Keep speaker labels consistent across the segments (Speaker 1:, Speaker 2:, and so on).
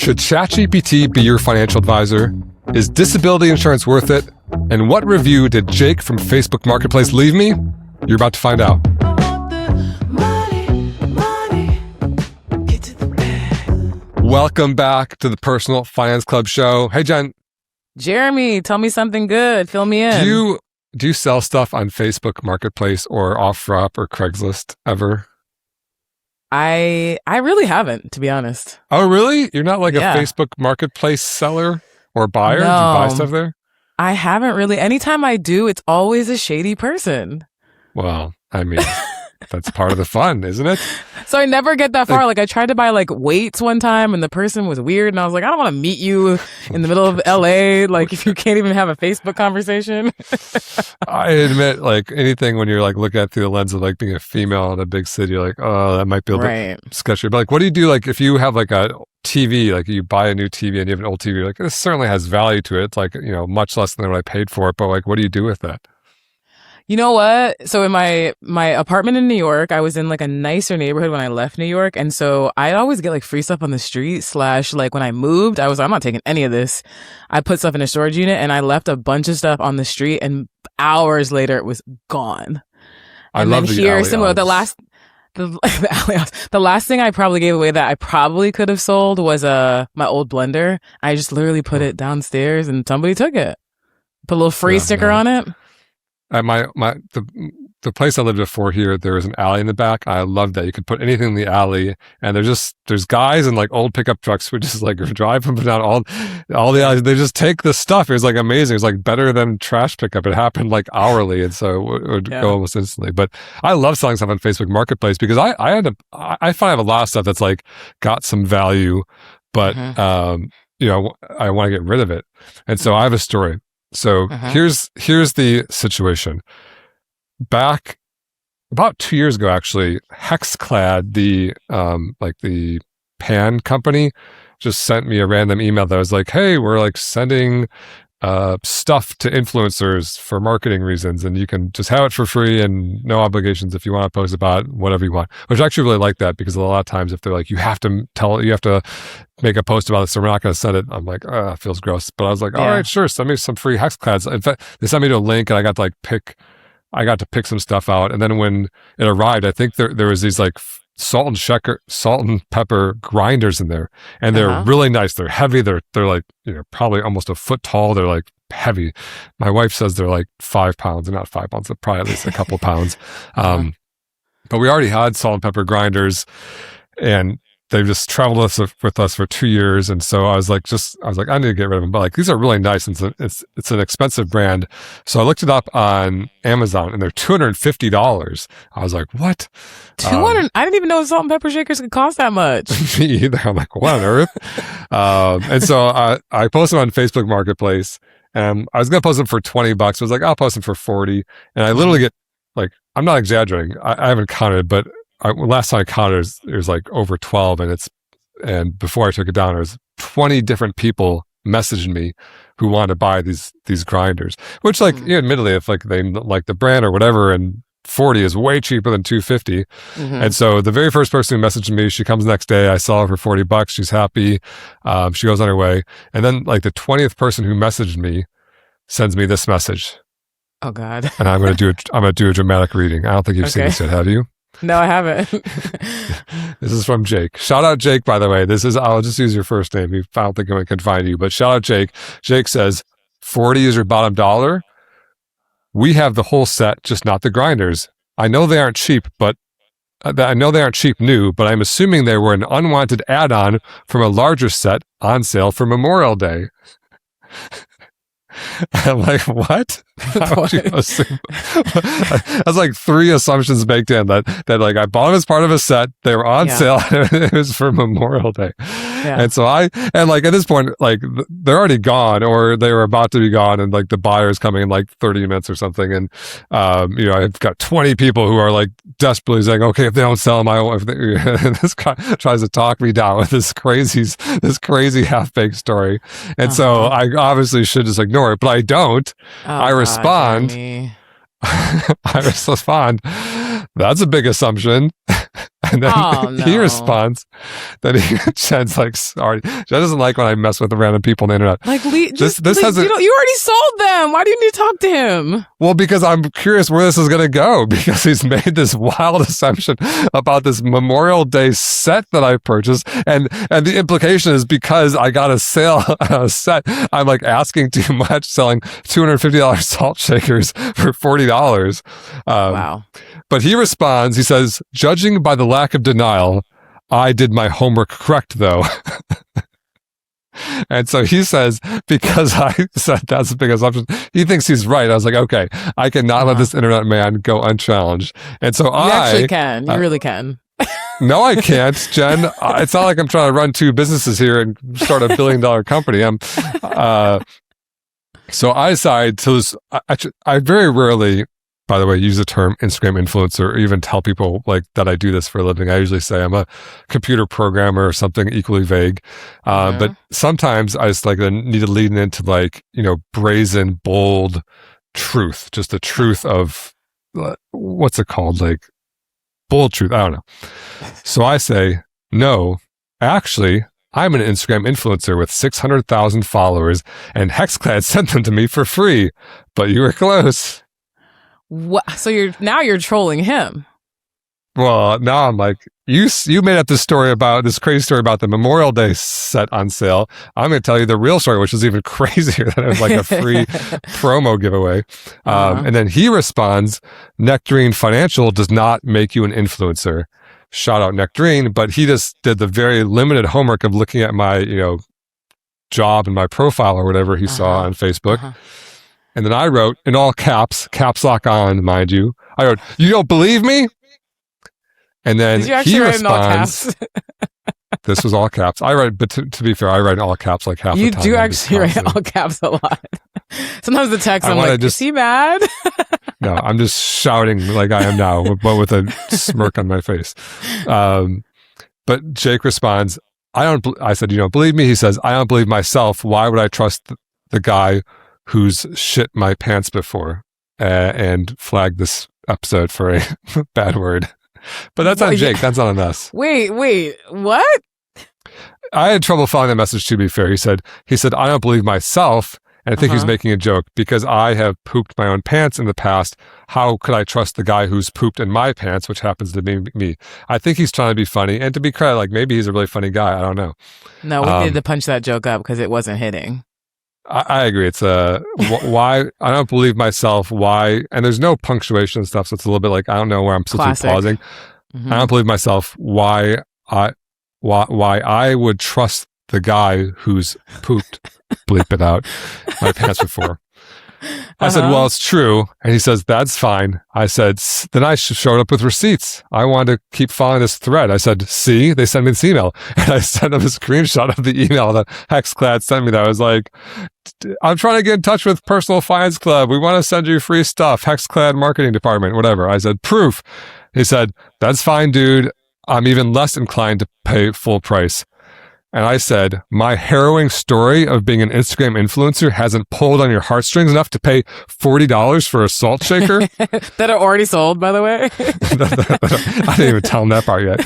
Speaker 1: Should ChatGPT be your financial advisor? Is disability insurance worth it? And what review did Jake from Facebook Marketplace leave me? You're about to find out. Welcome back to the Personal Finance Club show. Hey, Jen.
Speaker 2: Jeremy, tell me something good. Fill me in.
Speaker 1: Do you sell stuff on Facebook Marketplace or OfferUp or Craigslist ever?
Speaker 2: I really haven't, to be honest.
Speaker 1: Oh, really? You're not like a Facebook Marketplace seller or buyer?
Speaker 2: No,
Speaker 1: do you buy stuff there?
Speaker 2: I haven't really. Anytime I do, it's always a shady person.
Speaker 1: Well, I mean, that's part of the fun, isn't it?
Speaker 2: So I never get that far. Like I tried to buy like weights one time and the person was weird and I was like, I don't want to meet you in the middle of LA. Like if you can't even have a Facebook conversation.
Speaker 1: I admit, like anything when you're like looking at through the lens of like being a female in a big city, you're like, oh, that might be a bit sketchy. But like, what do you do? Like if you have like a TV, like you buy a new TV and you have an old TV, like this certainly has value to it. It's like, you know, much less than what I paid for it. But like, what do you do with that?
Speaker 2: You know what? So in my apartment in New York, I was in like a nicer neighborhood when I left New York. And so I'd always get like free stuff on the street / like when I moved, I was like, I'm not taking any of this. I put stuff in a storage unit and I left a bunch of stuff on the street and hours later it was gone.
Speaker 1: I love the alley
Speaker 2: similar, the last thing I probably gave away that I probably could have sold was my old blender. I just literally put it downstairs and somebody took it. Put a little free sticker on it.
Speaker 1: At the place I lived before here, there was an alley in the back. I loved that. You could put anything in the alley, and there's guys in like old pickup trucks who just like drive up and down all the alleys. They just take the stuff. It was like amazing. It was like better than trash pickup. It happened like hourly, and so it would go almost instantly. But I love selling stuff on Facebook Marketplace because I find I have a lot of stuff that's like got some value, but you know, I want to get rid of it, and so I have a story. So here's the situation. Back about 2 years ago, actually, Hexclad, the pan company, just sent me a random email that was like, "Hey, we're like sending stuff to influencers for marketing reasons, and you can just have it for free and no obligations if you want to post about it, whatever you want." Which I actually really like that because a lot of times if they're like, you have to make a post about this, so we're not going to send it. I'm like, it feels gross. But I was like, all right, sure, send me some free Hexclads. In fact, they sent me to a link and I got to pick some stuff out. And then when it arrived, I think there was these like salt and pepper grinders in there, and they're really nice. They're heavy. They're like, you know, probably almost a foot tall. They're like heavy. My wife says they're like 5 pounds. They're not 5 pounds. They're probably at least a couple pounds. But we already had salt and pepper grinders, and they've just traveled with us for 2 years. And so I was like, I need to get rid of them. But like, these are really nice. And it's an expensive brand. So I looked it up on Amazon and they're $250. I was like, what?
Speaker 2: 200? I didn't even know salt and pepper shakers could cost that much.
Speaker 1: Me either. I'm like, what on earth? And so I posted on Facebook Marketplace, and I was going to post them for $20. I was like, I'll post them for 40. And I literally get like, I'm not exaggerating. I haven't counted, but last time I counted, it was like over 12, and before I took it down, there was 20 different people messaging me who wanted to buy these grinders. Which, like, admittedly, if like they like the brand or whatever, and 40 is way cheaper than $250. And so the very first person who messaged me, she comes the next day. I sell her for $40. She's happy. She goes on her way, and then like the 20th person who messaged me sends me this message.
Speaker 2: Oh God!
Speaker 1: And I'm going to do a dramatic reading. I don't think you've seen this yet, have you?
Speaker 2: No, I haven't.
Speaker 1: This is from Jake. Shout out Jake, by the way. I'll just use your first name. I don't think I can find you, but shout out Jake. Jake says, 40 is your bottom dollar. We have the whole set, just not the grinders. I know they aren't cheap new, but I'm assuming they were an unwanted add-on from a larger set on sale for Memorial Day. I'm like, what? How would you assume? That's like 3 assumptions baked in that like I bought them as part of a set. They were on sale. It was for Memorial Day. And so and like at this point, like they're already gone, or they were about to be gone, and like the buyer's coming in like 30 minutes or something. And, you know, I've got 20 people who are like desperately saying, okay, if they don't sell them, this guy tries to talk me down with this crazy half-baked story. And so I obviously should just ignore it, but I don't. I respond. I respond, that's a big assumption. And then
Speaker 2: Oh
Speaker 1: he
Speaker 2: no.
Speaker 1: responds that Jen's like, sorry. Jen doesn't like when I mess with the random people on the internet.
Speaker 2: Like,
Speaker 1: This has
Speaker 2: you know, you already sold them. Why do you need to talk to him?
Speaker 1: well, because I'm curious where this is going to go, because he's made this wild assumption about this Memorial Day set that I purchased. And the implication is because I got a sale on a set, I'm like asking too much, selling $250 salt shakers for $40.
Speaker 2: Wow.
Speaker 1: But he responds, he says, judging by the lack of denial, I did my homework correct, though. And so he says, because I said that's a big assumption, he thinks he's right. I was like, okay, I cannot let this internet man go unchallenged. And so
Speaker 2: You actually can. You really can.
Speaker 1: No, I can't, Jen. It's not like I'm trying to run two businesses here and start $1 billion company. So I decided to, I very rarely, by the way, use the term Instagram influencer or even tell people like that I do this for a living. I usually say I'm a computer programmer or something equally vague. But sometimes I just like need to lean into like, you know, brazen, bold truth, just the truth of what's it called? Like bold truth. I don't know. So I say, no, actually, I'm an Instagram influencer with 600,000 followers and Hexclad sent them to me for free, but you were close.
Speaker 2: What? So you're trolling him.
Speaker 1: Well, now I'm like, you made up this crazy story about the Memorial Day set on sale. I'm going to tell you the real story, which is even crazier, that it was like a free promo giveaway. And then he responds, Nectarine Financial does not make you an influencer. Shout out Nectarine, but he just did the very limited homework of looking at my, you know, job and my profile or whatever he saw on Facebook. And then I wrote in all caps lock on, mind you. I wrote, you don't believe me? And then he responds, this was all caps. I write, but to be fair, I write in all caps like half the time.
Speaker 2: You do actually write all caps a lot. Sometimes the text, I'm like, is he mad?
Speaker 1: No, I'm just shouting like I am now, but with a smirk on my face. But Jake responds, I said, you don't believe me? He says, I don't believe myself. Why would I trust the guy who's shit my pants before? And flag this episode for a bad word. But that's on Jake. That's not on us.
Speaker 2: Wait, what?
Speaker 1: I had trouble following that message, to be fair. He said, I don't believe myself. And I think he's making a joke because I have pooped my own pants in the past. How could I trust the guy who's pooped in my pants, which happens to be me? I think he's trying to be funny. And to be credit, like maybe he's a really funny guy. I don't know.
Speaker 2: No, we needed to punch that joke up because it wasn't hitting.
Speaker 1: I agree. It's why I don't believe myself. Why? And there's no punctuation and stuff. So it's a little bit like, I don't know where I'm supposed to be pausing. I don't believe myself. Why I would trust the guy who's pooped, bleep it out, my pants before. I said, well, it's true. And he says, that's fine. I said, then I showed up with receipts. I wanted to keep following this thread. I said, see, they sent me this email. And I sent him a screenshot of the email that Hexclad sent me that was like, I'm trying to get in touch with Personal Finance Club. We want to send you free stuff. Hexclad Marketing Department, whatever. I said, proof. He said, that's fine, dude. I'm even less inclined to pay full price. And I said, my harrowing story of being an Instagram influencer hasn't pulled on your heartstrings enough to pay $40 for a salt shaker?
Speaker 2: That are already sold, by the way.
Speaker 1: I didn't even tell him that part yet.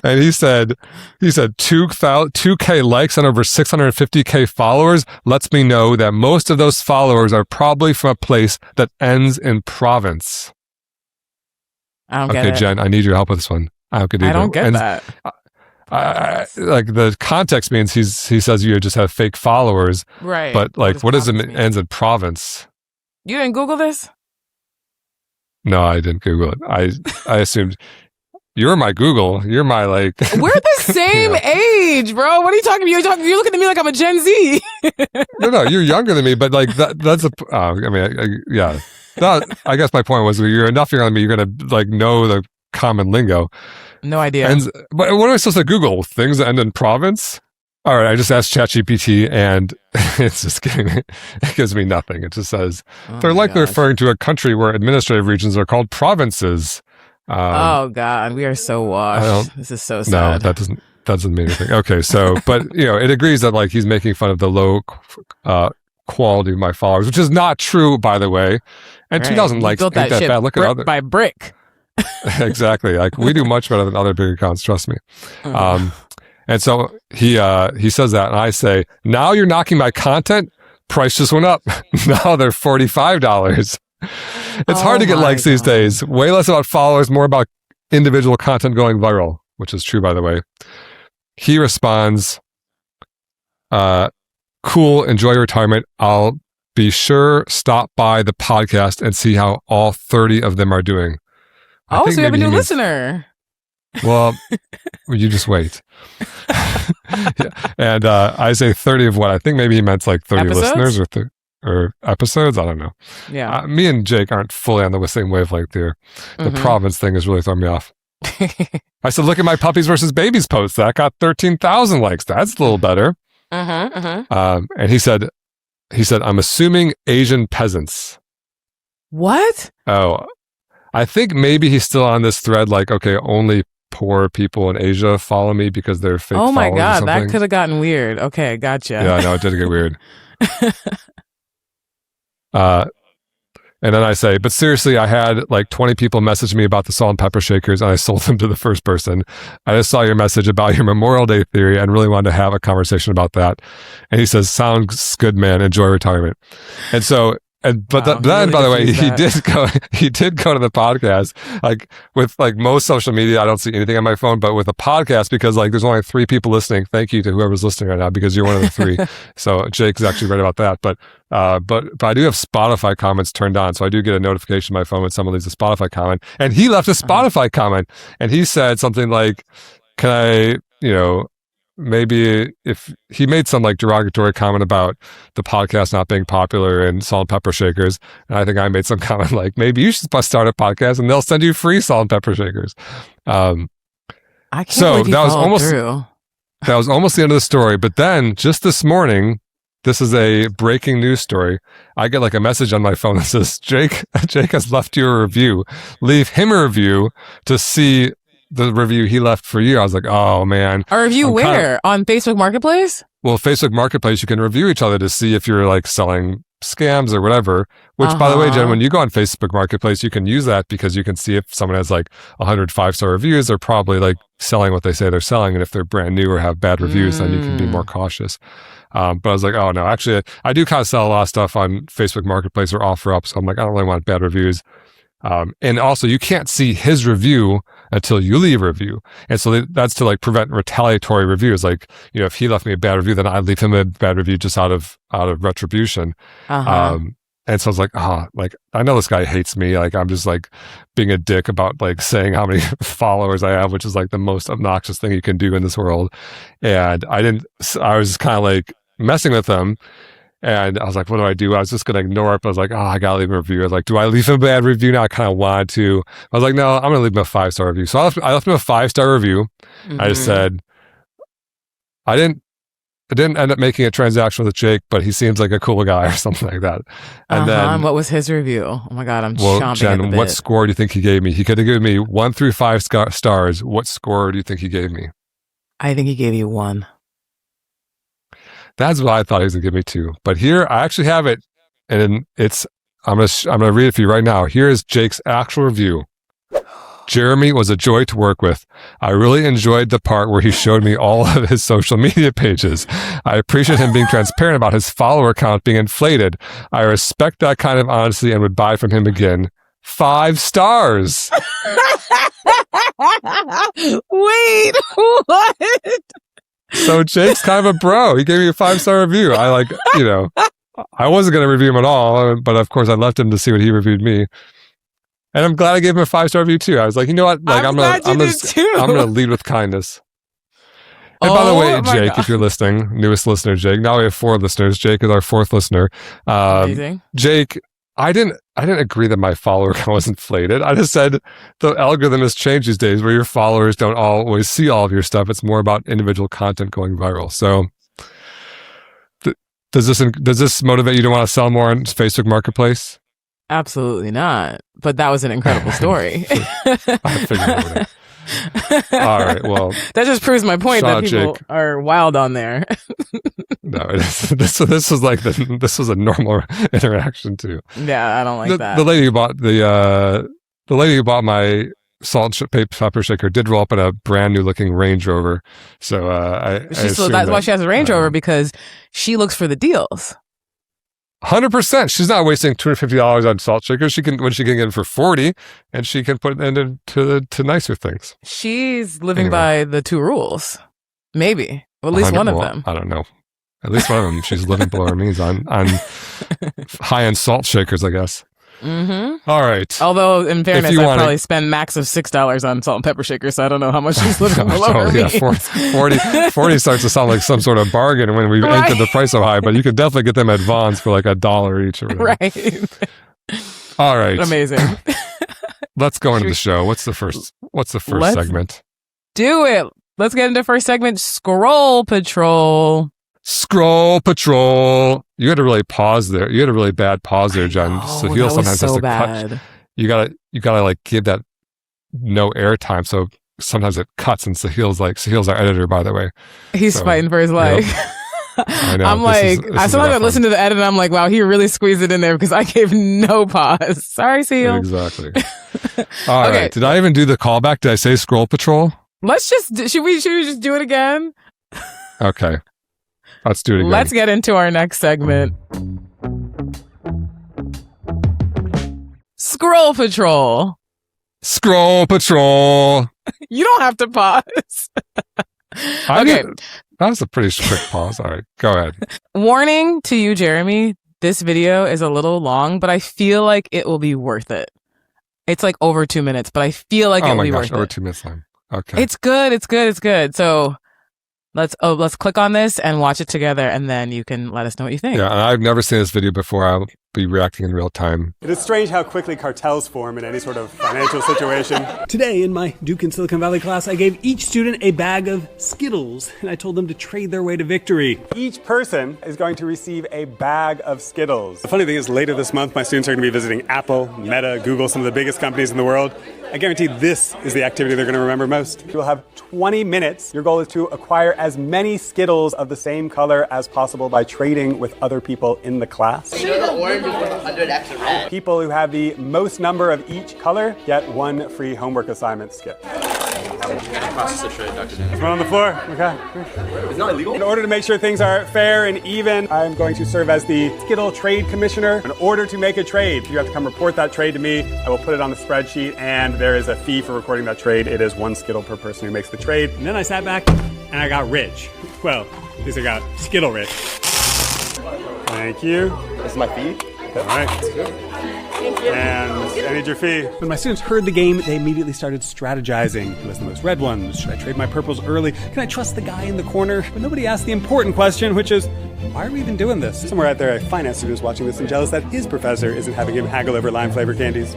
Speaker 1: And he said 2K likes and over 650K followers lets me know that most of those followers are probably from a place that ends in province.
Speaker 2: I don't get it.
Speaker 1: Okay, Jen, I need your help with this one. I don't get that. Like the context means he says you just have fake followers,
Speaker 2: right?
Speaker 1: But like, what does it ends in province?
Speaker 2: You didn't Google this?
Speaker 1: No, I didn't Google it. I assumed you're my Google. You're my like.
Speaker 2: We're the same age, bro. What are you talking about? You're looking at me like I'm a Gen Z.
Speaker 1: No, you're younger than me, but like that's a. Yeah. I guess my point was you're enough younger than me. You're gonna like know the common lingo.
Speaker 2: No idea.
Speaker 1: But what am I supposed to Google? Things that end in province? All right, I just asked ChatGPT and it's just kidding. It gives me nothing. It just says, they're likely referring to a country where administrative regions are called provinces.
Speaker 2: Oh, God. We are so washed. This is so sad.
Speaker 1: No, that doesn't mean anything. Okay, so, but, you know, it agrees that like he's making fun of the low quality of my followers, which is not true, by the way. And 2,000 likes ain't that bad. Look at other.
Speaker 2: By brick.
Speaker 1: Exactly. Like we do much better than other big accounts. Trust me.
Speaker 2: Uh,
Speaker 1: And so he says that, and I say, now you're knocking my content. Price just went up. Now they're $45. It's hard to get
Speaker 2: my
Speaker 1: likes these
Speaker 2: God.
Speaker 1: days. Way less about followers, more about individual content going viral, which is true, by the way. He responds, cool, enjoy your retirement. I'll be sure stop by the podcast and see how all 30 of them are doing. I
Speaker 2: Oh,
Speaker 1: think
Speaker 2: so we have a
Speaker 1: maybe
Speaker 2: new
Speaker 1: he means,
Speaker 2: listener.
Speaker 1: well, you just wait. Yeah. And I say 30 of what? I think maybe he meant like 30
Speaker 2: Episodes?
Speaker 1: listeners or episodes. I don't know.
Speaker 2: Yeah.
Speaker 1: Me and Jake aren't fully on the same wavelength here. The
Speaker 2: Mhm.
Speaker 1: province thing is really throwing me off. I said, look at my puppies versus babies post. That got 13,000 likes. That's a little better. And he said, I'm assuming Asian peasants.
Speaker 2: What?
Speaker 1: Oh, I think maybe he's still on this thread. Like, okay, only poor people in Asia follow me because they're fake
Speaker 2: Oh my
Speaker 1: followers or
Speaker 2: God,
Speaker 1: something.
Speaker 2: that could have gotten weird. Okay, gotcha.
Speaker 1: Yeah, no, it did get weird. And then I say, but seriously, I had like 20 people message me about the salt and pepper shakers, and I sold them to the first person. I just saw your message about your Memorial Day theory and really wanted to have a conversation about that. And he says, sounds good, man. Enjoy retirement. And so, but
Speaker 2: Wow, he
Speaker 1: then,
Speaker 2: really
Speaker 1: by the way,
Speaker 2: diffused
Speaker 1: he did go to the podcast. Like with like most social media, I don't see anything on my phone, but with a podcast, because like there's only 3 people listening. Thank you to whoever's listening right now, because you're one of the 3. So Jake's actually right about that. But I do have Spotify comments turned on, so I do get a notification on my phone when someone leaves a Spotify comment. And he left a Spotify comment, and he said something like, "Can I, maybe if he made some like derogatory comment about the podcast not being popular and salt and pepper shakers, and I think I made some comment like, maybe you should start a podcast and they'll send you free salt and pepper shakers."
Speaker 2: I can't
Speaker 1: So
Speaker 2: believe he
Speaker 1: that was
Speaker 2: followed
Speaker 1: almost
Speaker 2: through.
Speaker 1: that was almost the end of the story. But then just this morning, this is a breaking news story. I get like a message on my phone that says, Jake has left you a review. Leave him a review to see the review he left for you. I was like, oh man.
Speaker 2: A review where? On Facebook Marketplace?
Speaker 1: Well, Facebook Marketplace, you can review each other to see if you're like selling scams or whatever, which by the way, Jen, when you go on Facebook Marketplace, you can use that because you can see if someone has like 100 5-star reviews, they're probably like selling what they say they're selling. And if they're brand new or have bad reviews, then you can be more cautious. But I was like, oh no, actually I do kind of sell a lot of stuff on Facebook Marketplace or OfferUp. So I'm like, I don't really want bad reviews. And also you can't see his review until you leave a review. And so that's to like prevent retaliatory reviews. Like, if he left me a bad review, then I'd leave him a bad review just out of retribution. And so I was like, I know this guy hates me. Like, I'm just like being a dick about like saying how many followers I have, which is like the most obnoxious thing you can do in this world. And I was kind of like messing with him. And I was like, what do? I was just going to ignore it. But I was like, I got to leave him a review. I was like, do I leave him a bad review? Now I kind of wanted to. I was like, no, I'm going to leave him a 5-star review. So I left him a 5-star review. I just said, I didn't end up making a transaction with Jake, but he seems like a cool guy or something like that. And then,
Speaker 2: what was his review? Oh my God, I'm
Speaker 1: well,
Speaker 2: chomping
Speaker 1: Jen,
Speaker 2: at the bit.
Speaker 1: what score do you think he gave me? He could have given me 1 through 5 stars. What score do you think he gave me?
Speaker 2: I think he gave you 1.
Speaker 1: That's what I thought he was gonna give me 2. But here I actually have it, and I'm gonna read it for you right now. Here is Jake's actual review. Jeremy was a joy to work with. I really enjoyed the part where he showed me all of his social media pages. I appreciate him being transparent about his follower count being inflated. I respect that kind of honesty and would buy from him again. 5 stars.
Speaker 2: Wait, what?
Speaker 1: So Jake's kind of a bro. He gave me a 5-star review. I I wasn't going to review him at all, but of course I left him to see what he reviewed me. And I'm glad I gave him a 5-star review too. I was like, you know what? Like, I'm gonna lead with kindness. And by the way, Jake, if you're listening, newest listener, Jake. Now we have 4 listeners. Jake is our 4th listener.
Speaker 2: Amazing.
Speaker 1: Jake, I didn't agree that my follower count was inflated. I just said the algorithm has changed these days where your followers don't always see all of your stuff. It's more about individual content going viral. So does this motivate you to want to sell more on Facebook Marketplace?
Speaker 2: Absolutely not. But that was an incredible story.
Speaker 1: I figured it would. All right. Well,
Speaker 2: that just proves my point that people are wild on there.
Speaker 1: No, this was a normal interaction too.
Speaker 2: Yeah, I don't like that.
Speaker 1: The lady who bought my pepper shaker did roll up in a brand new looking Range Rover. So
Speaker 2: that's why she has a Range Rover, because she looks for the deals.
Speaker 1: 100%. She's not wasting $250 on salt shakers. She can get it for $40, and she can put it into nicer things.
Speaker 2: She's living by the 2 rules, maybe, or at least one of them.
Speaker 1: I don't know. At least one of them. She's living below her means on high-end salt shakers, I guess.
Speaker 2: Mm-hmm.
Speaker 1: All right.
Speaker 2: Although, in fairness, I probably spend max of $6 on salt and pepper shakers, so I don't know how much she's living below her means.
Speaker 1: 40 starts to sound like some sort of bargain when we've anchored the price so high, but you could definitely get them at Vons for like $1 each. Or
Speaker 2: right.
Speaker 1: All right.
Speaker 2: Amazing.
Speaker 1: Let's go into the show. What's the first segment?
Speaker 2: Do it. Let's get into the first segment. Scroll Patrol.
Speaker 1: Scroll Patrol. You had to really pause there. You had a really bad pause there, Jen. Sahil sometimes has to cut. You gotta like give that no air time. So sometimes it cuts, and Sahil's our editor, by the way.
Speaker 2: He's fighting for his life.
Speaker 1: I know.
Speaker 2: I'm like, sometimes I listen to the edit and I'm like, wow, he really squeezed it in there because I gave no pause. Sorry, Sahil.
Speaker 1: Exactly. All right. Did I even do the callback? Did I say Scroll Patrol?
Speaker 2: Should we just do it again?
Speaker 1: Okay. Let's do it again.
Speaker 2: Let's get into our next segment. Scroll Patrol.
Speaker 1: Scroll Patrol.
Speaker 2: You don't have to pause. Okay.
Speaker 1: That was a pretty quick pause. All right, go ahead.
Speaker 2: Warning to you, Jeremy. This video is a little long, but I feel like it will be worth it. It's like over 2 minutes, but I feel like it will be worth it.
Speaker 1: Over 2 minutes long. Okay.
Speaker 2: It's good. So let's click on this and watch it together, and then you can let us know what you think.
Speaker 1: Yeah, and I've never seen this video before. I'll be reacting in real time.
Speaker 3: It is strange how quickly cartels form in any sort of financial situation. Today, in my Duke and Silicon Valley class, I gave each student a bag of Skittles, and I told them to trade their way to victory. Each person is going to receive a bag of Skittles. The funny thing is, later this month, my students are going to be visiting Apple, Meta, Google, some of the biggest companies in the world. I guarantee this is the activity they're going to remember most. You'll have 20 minutes. Your goal is to acquire as many Skittles of the same color as possible by trading with other people in the class.
Speaker 4: You know the orange is 100x red.
Speaker 3: People who have the most number of each color get 1 free homework assignment. Skip.
Speaker 4: Process the trade, Dr. Dan.
Speaker 3: One on the floor. Okay.
Speaker 4: It's not illegal.
Speaker 3: In order to make sure things are fair and even, I'm going to serve as the Skittle Trade Commissioner. In order to make a trade, you have to come report that trade to me. I will put it on the spreadsheet, and there is a fee for recording that trade. It is 1 Skittle per person who makes the trade. And then I sat back, and I got rich. Well, at least I got Skittle rich. Thank you.
Speaker 4: This is my fee.
Speaker 3: All right. And I need your fee. When my students heard the game, they immediately started strategizing. Who has the most red ones? Should I trade my purples early? Can I trust the guy in the corner? But nobody asked the important question, which is, why are we even doing this? Somewhere out there, a finance student is watching this and jealous that his professor isn't having him haggle over lime-flavored candies.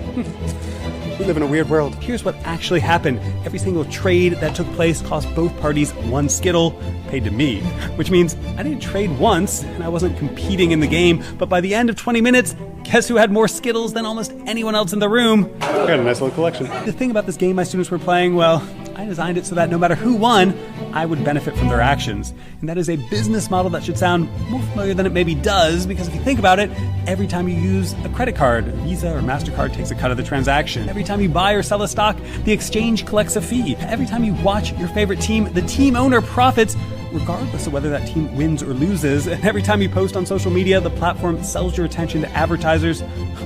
Speaker 3: We live in a weird world. Here's what actually happened. Every single trade that took place cost both parties 1 Skittle, paid to me. Which means I didn't trade once, and I wasn't competing in the game, but by the end of 20 minutes, guess who had more Skittles than almost anyone else in the room? I got a nice little collection. The thing about this game my students were playing, well, I designed it so that no matter who won, I would benefit from their actions. And that is a business model that should sound more familiar than it maybe does, because if you think about it, every time you use a credit card, Visa or MasterCard takes a cut of the transaction. Every time you buy or sell a stock, the exchange collects a fee. Every time you watch your favorite team, the team owner profits, regardless of whether that team wins or loses. And every time you post on social media, the platform sells your attention to advertisers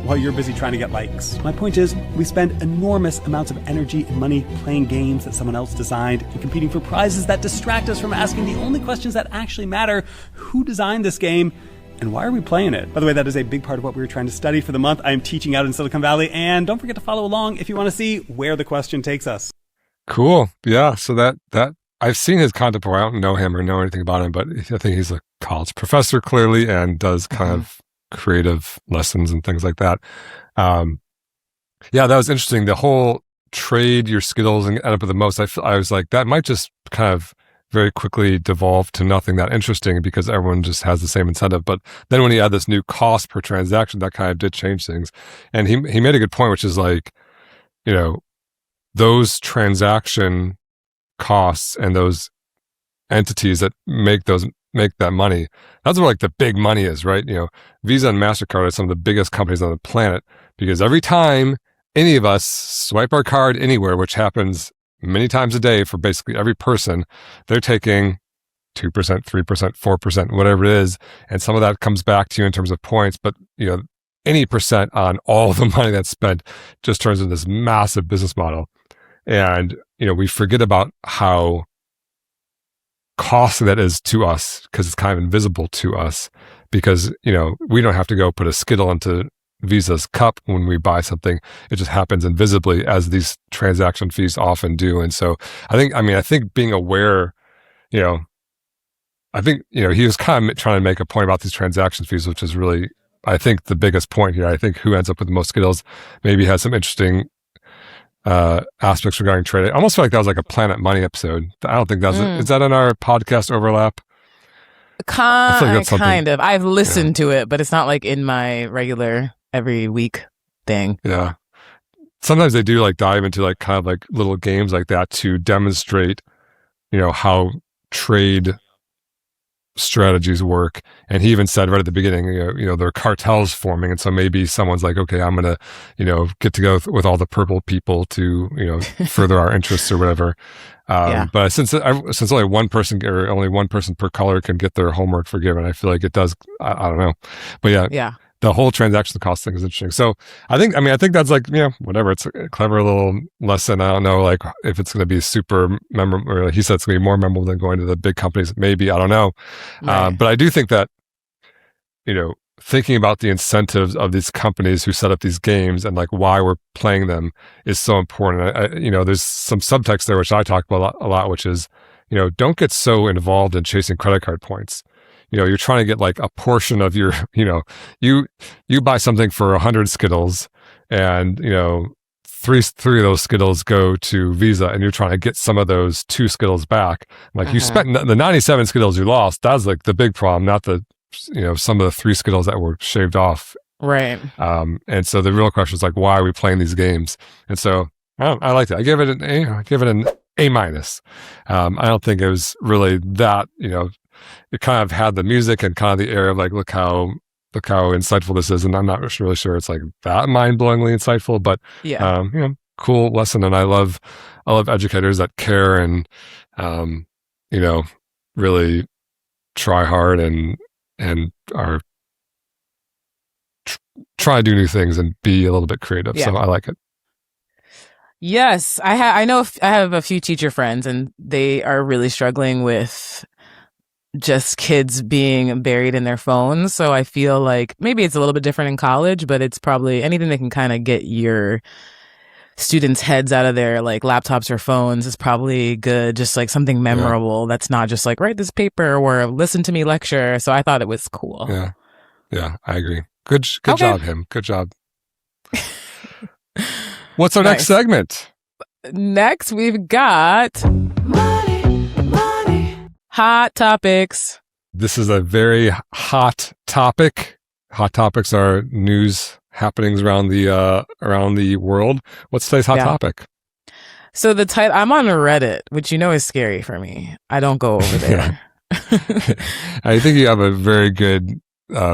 Speaker 3: while you're busy trying to get likes. My point is, we spend enormous amounts of energy and money playing games that someone else designed and competing for prizes that distract us from asking the only questions that actually matter. Who designed this game? And why are we playing it? By the way, that is a big part of what we were trying to study for the month. I am teaching out in Silicon Valley, and don't forget to follow along if you want to see where the question takes us.
Speaker 1: Cool. Yeah. So that I've seen his content before. I don't know him or know anything about him, but I think he's a college professor clearly and does kind of creative lessons and things like that. Yeah, that was interesting. The whole trade your Skittles and end up with the most. I was like, that might just kind of very quickly devolve to nothing that interesting because everyone just has the same incentive. But then when he had this new cost per transaction, that kind of did change things. And he made a good point, which is like, you know, those transaction costs and those entities that make that money, that's where like the big money is, right? You know, Visa and MasterCard are some of the biggest companies on the planet because every time any of us swipe our card anywhere, which happens many times a day for basically every person, they're taking 2%, 3%, 4%, whatever it is. And some of that comes back to you in terms of points, but any percent on all the money that's spent just turns into this massive business model. And, we forget about how costly that is to us because it's kind of invisible to us because, we don't have to go put a Skittle into Visa's cup when we buy something. It just happens invisibly as these transaction fees often do. And so I think being aware, I think, he was kind of trying to make a point about these transaction fees, which is really, I think, the biggest point here. I think who ends up with the most Skittles maybe has some interesting aspects regarding trade. I almost feel like that was like a Planet Money episode. I don't think is that in our podcast overlap?
Speaker 2: Kind of. I've listened to it, but it's not like in my regular every week thing.
Speaker 1: Yeah. Sometimes they do like dive into like kind of like little games like that to demonstrate, how trade strategies work. And he even said right at the beginning, there are cartels forming. And so maybe someone's like, okay, I'm going to, get to go with all the purple people to, further our interests or whatever. But since only one person or only one person per color can get their homework forgiven, I feel like it does. I don't know. But yeah. The whole transaction cost thing is interesting. So I think that's like, whatever. It's a clever little lesson. I don't know, like if it's going to be super memorable, or he said it's going to be more memorable than going to the big companies. Maybe, I don't know. Right. But I do think that, thinking about the incentives of these companies who set up these games and like why we're playing them is so important. There's some subtext there, which I talk about a lot, which is, don't get so involved in chasing credit card points. You're trying to get like a portion of your, you buy something for 100 Skittles and, three of those Skittles go to Visa and you're trying to get some of those 2 Skittles back. Like you spent the 97 Skittles you lost. That's like the big problem, not the, some of the 3 Skittles that were shaved off.
Speaker 2: Right.
Speaker 1: And so the real question is like, why are we playing these games? And so I like that. I give it an A-. I don't think it was really that, it kind of had the music and kind of the air of like, look how insightful this is. And I'm not really sure it's like that mind-blowingly insightful, but cool lesson. And I love educators that care and, really try hard and are try to do new things and be a little bit creative. Yeah. So I like it.
Speaker 2: Yes. I know I have a few teacher friends and they are really struggling with just kids being buried in their phones. So I feel like maybe it's a little bit different in college, but it's probably anything that can kind of get your students' heads out of their like laptops or phones is probably good. Just like something memorable that's not just like write this paper or listen to me lecture. So I thought it was cool.
Speaker 1: Yeah, I agree. Good job, him. Good job. What's our next segment?
Speaker 2: Next, we've got Hot Topics.
Speaker 1: This is a very hot topic. Hot topics are news happenings around the world. What's today's hot topic?
Speaker 2: So the title, I'm on Reddit, which is scary for me. I don't go over there.
Speaker 1: I think you have a very good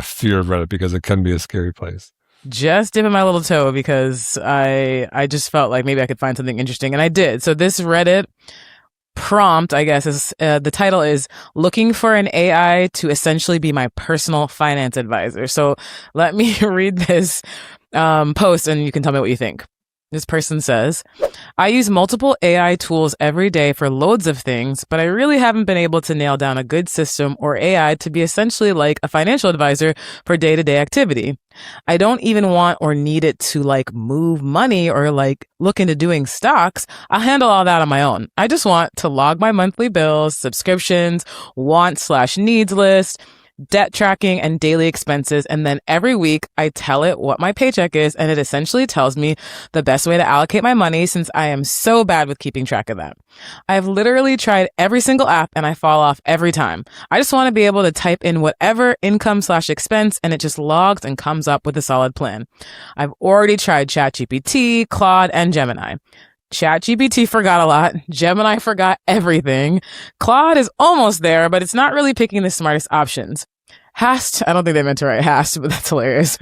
Speaker 1: fear of Reddit because it can be a scary place.
Speaker 2: Just dipping my little toe because I just felt like maybe I could find something interesting, and I did. So this Reddit prompt, I guess, is the title is "Looking for an AI to essentially be my personal finance advisor." So let me read this post, and you can tell me what you think. This person says, I use multiple AI tools every day for loads of things, but I really haven't been able to nail down a good system or AI to be essentially like a financial advisor for day-to-day activity. I don't even want or need it to like move money or like look into doing stocks. I'll handle all that on my own. I just want to log my monthly bills, subscriptions, wants/needs list, debt tracking, and daily expenses. And then every week I tell it what my paycheck is, and it essentially tells me the best way to allocate my money since I am so bad with keeping track of that. I've literally tried every single app and I fall off every time. I just want to be able to type in whatever income/expense and it just logs and comes up with a solid plan. I've already tried ChatGPT, Claude, and Gemini. ChatGPT forgot a lot. Gemini forgot everything. Claude is almost there, but it's not really picking the smartest options. Hast, I don't think they meant to write hast, but that's hilarious.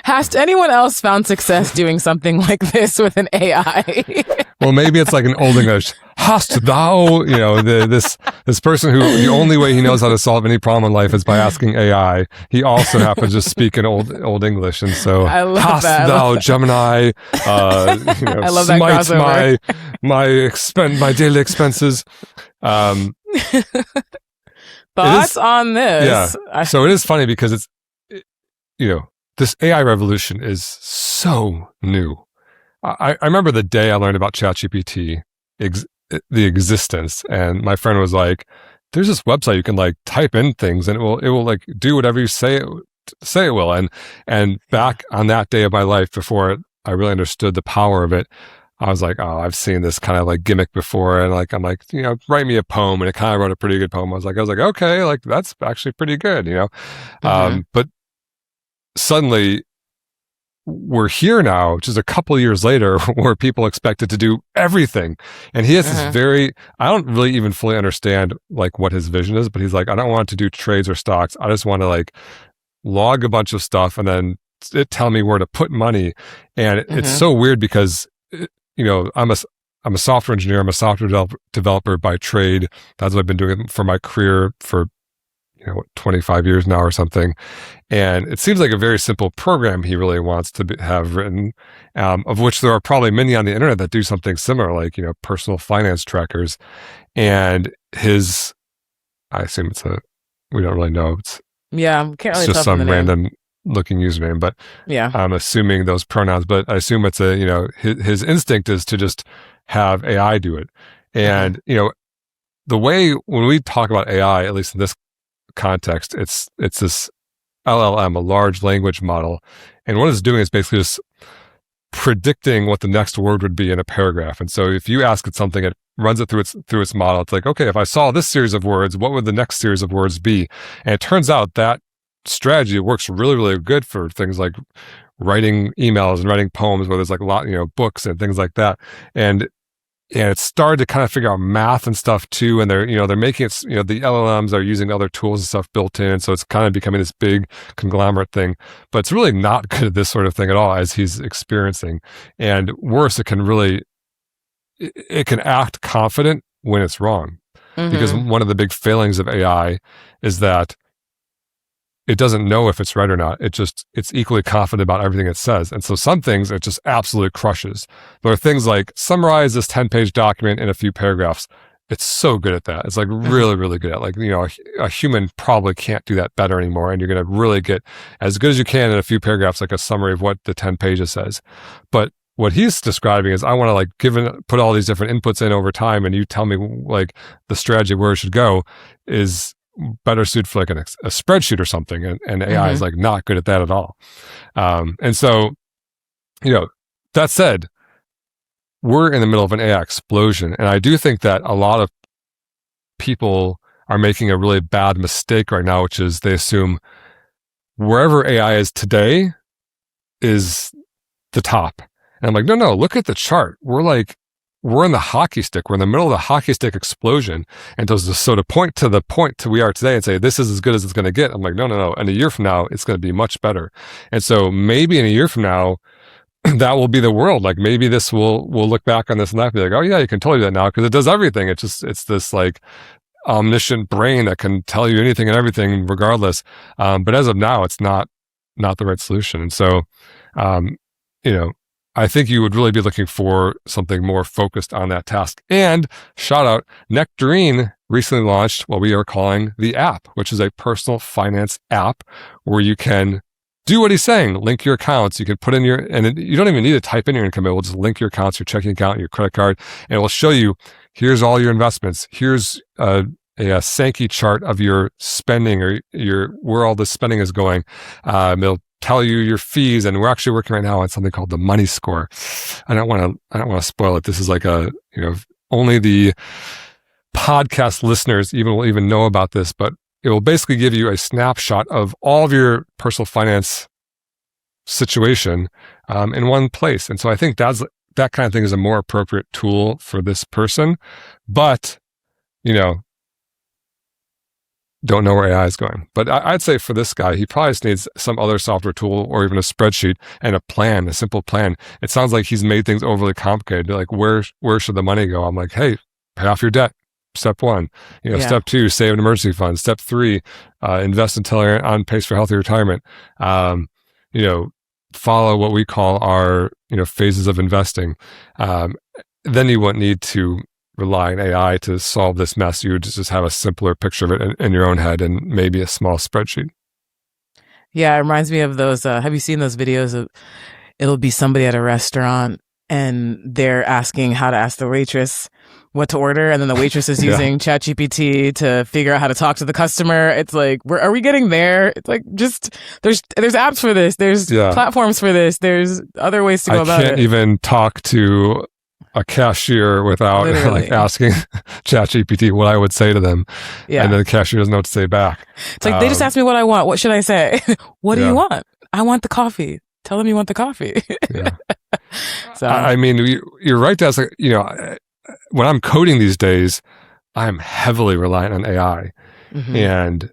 Speaker 2: Hast anyone else found success doing something like this with an AI?
Speaker 1: Well, maybe it's like an Old English. Hast thou, this person who the only way he knows how to solve any problem in life is by asking AI. He also happens to speak in Old English, and so hast thou, Gemini,
Speaker 2: I love that
Speaker 1: smite
Speaker 2: crossover.
Speaker 1: my daily expenses.
Speaker 2: Thoughts on this?
Speaker 1: Yeah. So it is funny because this AI revolution is so new. I remember the day I learned about ChatGPT, the existence, and my friend was like, "There's this website you can like type in things and it will like do whatever you say it will." And back on that day of my life, before I really understood the power of it, I was like, "Oh, I've seen this kind of like gimmick before," and like I'm like, write me a poem, and it kind of wrote a pretty good poem. I was like, okay, like that's actually pretty good, But suddenly, we're here now, which is a couple of years later, where people expect it to do everything. And he has this I don't really even fully understand like what his vision is, but he's like, I don't want it to do trades or stocks. I just want to like log a bunch of stuff and then it tell me where to put money. And it's so weird because, I'm a software engineer. I'm a software developer by trade. That's what I've been doing for my career for 25 years now or something. And it seems like a very simple program he really wants to have written, of which there are probably many on the internet that do something similar, like, personal finance trackers. And I assume we don't really know. Can't really it's just some random looking username, but
Speaker 2: yeah,
Speaker 1: I'm assuming those pronouns, but I assume it's his instinct is to just have AI do it. And, the way when we talk about AI, at least in this context, it's this LLM, a large language model, and what it's doing is basically just predicting what the next word would be in a paragraph. And so if you ask it something, it runs it through its model. It's like, okay, if I saw this series of words, what would the next series of words be? And it turns out that strategy works really, really good for things like writing emails and writing poems, where there's like a lot, books and things like that. And it's started to kind of figure out math and stuff too. And they're making it, the LLMs are using other tools and stuff built in. And so it's kind of becoming this big conglomerate thing, but it's really not good at this sort of thing at all, as he's experiencing. And worse, it can act confident when it's wrong. Because one of the big failings of AI is that it doesn't know if it's right or not. It's equally confident about everything it says. And so some things it just absolutely crushes. There are things like summarize this 10-page document in a few paragraphs. It's so good at that. It's like really, really good at, like, a human probably can't do that better anymore. And you're going to really get as good as you can in a few paragraphs, like a summary of what the 10 pages says. But what he's describing is, I want to like put all these different inputs in over time, and you tell me like the strategy where it should go is better suited for like a spreadsheet or something. And AI is like not good at that at all. And so, that said, we're in the middle of an AI explosion. And I do think that a lot of people are making a really bad mistake right now, which is they assume wherever AI is today is the top. And I'm like, no, look at the chart. We're in the hockey stick. We're in the middle of the hockey stick explosion. And so to point to the point to we are today and say, this is as good as it's going to get. I'm like, no. And a year from now, it's going to be much better. And so maybe in a year from now, that will be the world. Like maybe we'll look back on this and be like, oh yeah, you can totally do that now because it does everything. It's this like omniscient brain that can tell you anything and everything regardless. But as of now, it's not the right solution. And so, I think you would really be looking for something more focused on that task. And shout out, Nectarine recently launched what we are calling the app, which is a personal finance app where you can do what he's saying, link your accounts. You can put in you don't even need to type in your income. It will just link your accounts, your checking account, your credit card, and it will show you, here's all your investments. Here's a Sankey chart of your spending or where all the spending is going. It'll tell you your fees, and we're actually working right now on something called the money score. I don't want to spoil it. This is like only the podcast listeners will even know about this, but it will basically give you a snapshot of all of your personal finance situation in one place. And so I think that kind of thing is a more appropriate tool for this person. But, don't know where AI is going. But I'd say for this guy, he probably just needs some other software tool or even a spreadsheet and a plan, a simple plan. It sounds like he's made things overly complicated. Like, where should the money go? I'm like, hey, pay off your debt. Step 1. Step 2, save an emergency fund. Step 3, invest until you're on pace for healthy retirement. Follow what we call our phases of investing. Then you wouldn't need to rely on AI to solve this mess. You would just have a simpler picture of it in your own head and maybe a small spreadsheet.
Speaker 2: Yeah, it reminds me of those. Have you seen those videos of it'll be somebody at a restaurant and they're asking how to ask the waitress what to order, and then the waitress is using ChatGPT to figure out how to talk to the customer. It's like, are we getting there? It's like, just there's apps for this. There's platforms for this. There's other ways to go about it. I
Speaker 1: can't even talk to a cashier without asking ChatGPT what I would say to them. Yeah. And then the cashier doesn't know what to say back.
Speaker 2: It's like, they just asked me what I want. What should I say? What do you want? I want the coffee. Tell them you want the coffee. Yeah. So
Speaker 1: I mean, you're right to ask, when I'm coding these days, I'm heavily reliant on AI. Mm-hmm. And,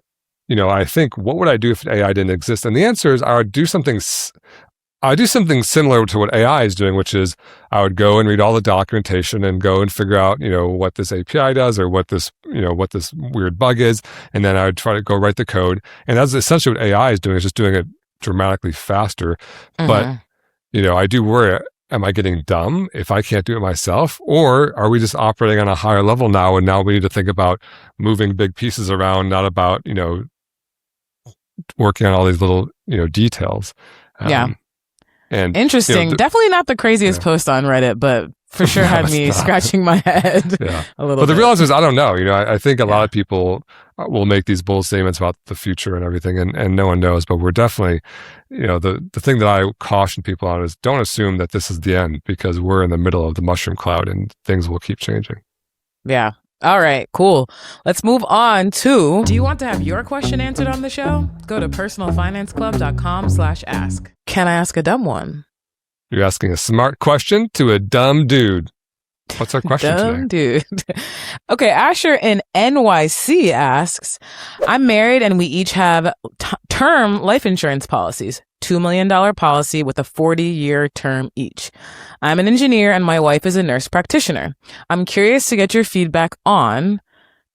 Speaker 1: I think, what would I do if AI didn't exist? And the answer is I would do something similar to what AI is doing, which is I would go and read all the documentation and go and figure out, what this API does or what this weird bug is. And then I would try to go write the code. And that's essentially what AI is doing, is just doing it dramatically faster. Mm-hmm. But, I do worry, am I getting dumb if I can't do it myself? Or are we just operating on a higher level now? And now we need to think about moving big pieces around, not about, working on all these little, details. And
Speaker 2: interesting. Definitely not the craziest post on Reddit, but for sure had me scratching my head a little bit.
Speaker 1: But the real answer is I don't know. I think a lot of people will make these bold statements about the future and everything, and no one knows. But we're definitely, the thing that I caution people on is don't assume that this is the end, because we're in the middle of the mushroom cloud and things will keep changing.
Speaker 2: Yeah. All right, cool. Let's move on to, do you want to have your question answered on the show? Go to personalfinanceclub.com/ask. Can I ask a dumb one?
Speaker 1: You're asking a smart question to a dumb dude. What's our question
Speaker 2: dumb
Speaker 1: today?
Speaker 2: Dude. Okay, Asher in NYC asks, I'm married and we each have term life insurance policies. $2 million policy with a 40-year term each. I'm an engineer and my wife is a nurse practitioner. I'm curious to get your feedback on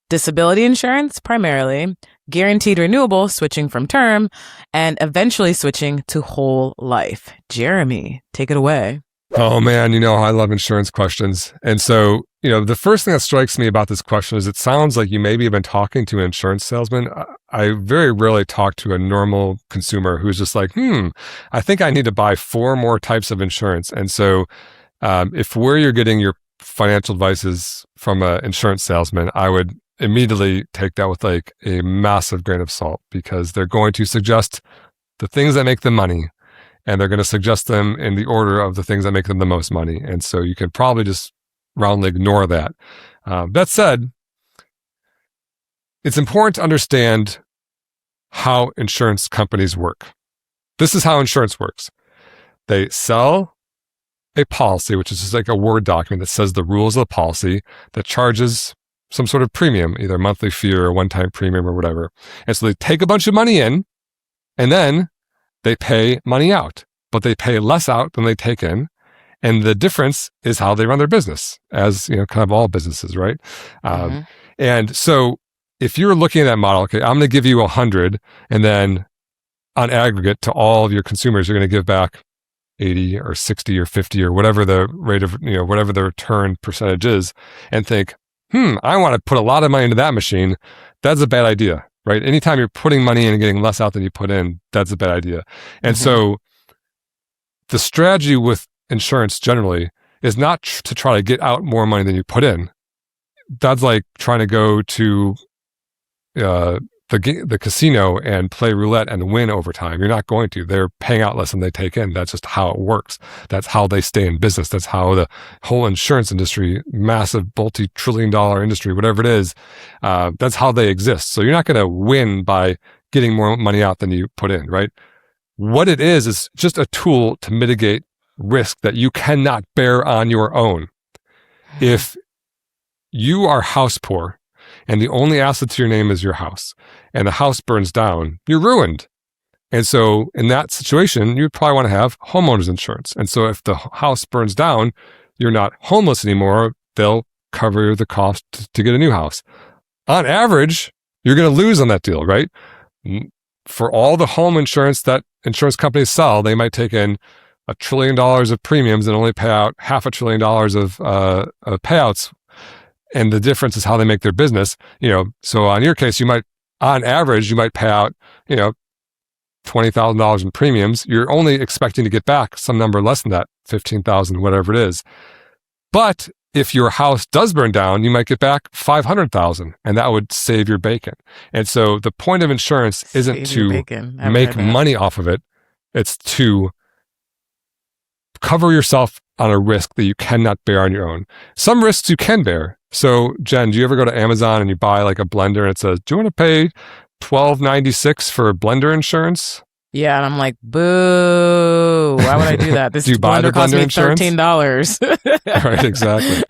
Speaker 2: disability insurance, primarily, guaranteed renewable, switching from term, and eventually switching to whole life. Jeremy, take it away.
Speaker 1: Oh man, I love insurance questions. And so, the first thing that strikes me about this question is it sounds like you maybe have been talking to an insurance salesman. I very rarely talk to a normal consumer who's just like, I think I need to buy 4 more types of insurance. And so, if where you're getting your financial advice is from an insurance salesman, I would immediately take that with like a massive grain of salt, because they're going to suggest the things that make them money. And they're going to suggest them in the order of the things that make them the most money. And so you can probably just roundly ignore that. That said, it's important to understand how insurance companies work. This is how insurance works. They sell a policy, which is just like a Word document that says the rules of the policy, that charges some sort of premium, either a monthly fee or a one-time premium or whatever. And so they take a bunch of money in, and then they pay money out, but they pay less out than they take in. And the difference is how they run their business, as kind of all businesses, right? Mm-hmm. And so if you're looking at that model, okay, I'm going to give you 100, and then on aggregate to all of your consumers, you're going to give back 80 or 60 or 50 or whatever the rate of, whatever the return percentage is, and think, I want to put a lot of money into that machine. That's a bad idea. Right? Anytime you're putting money in and getting less out than you put in, that's a bad idea. And so the strategy with insurance generally is not to try to get out more money than you put in. That's like trying to go to the casino and play roulette and win over time. You're not going to. They're paying out less than they take in. That's just how it works. That's how they stay in business. That's how the whole insurance industry, massive multi-trillion-dollar industry, whatever it is, that's how they exist. So you're not going to win by getting more money out than you put in, right? What it is just a tool to mitigate risk that you cannot bear on your own. If you are house poor and the only asset to your name is your house, and the house burns down, you're ruined. And so in that situation, you'd probably want to have homeowners insurance. And so if the house burns down, you're not homeless anymore. They'll cover the cost to get a new house. On average, you're going to lose on that deal, right? For all the home insurance that insurance companies sell, they might take in $1 trillion of premiums and only pay out $500 billion of payouts. And the difference is how they make their business. So on your case, on average, you might pay out, $20,000 in premiums. You're only expecting to get back some number less than that, 15,000, whatever it is. But if your house does burn down, you might get back 500,000, and that would save your bacon. And so the point of insurance isn't to make money off of it. It's to cover yourself on a risk that you cannot bear on your own. Some risks you can bear. So Jen, do you ever go to Amazon and you buy like a blender and it says, do you want to pay $12.96 for blender insurance?
Speaker 2: Yeah, and I'm like, boo! Why would I do that? This
Speaker 1: do you buy the
Speaker 2: cost
Speaker 1: blender
Speaker 2: me
Speaker 1: insurance?
Speaker 2: $13.
Speaker 1: Right, exactly.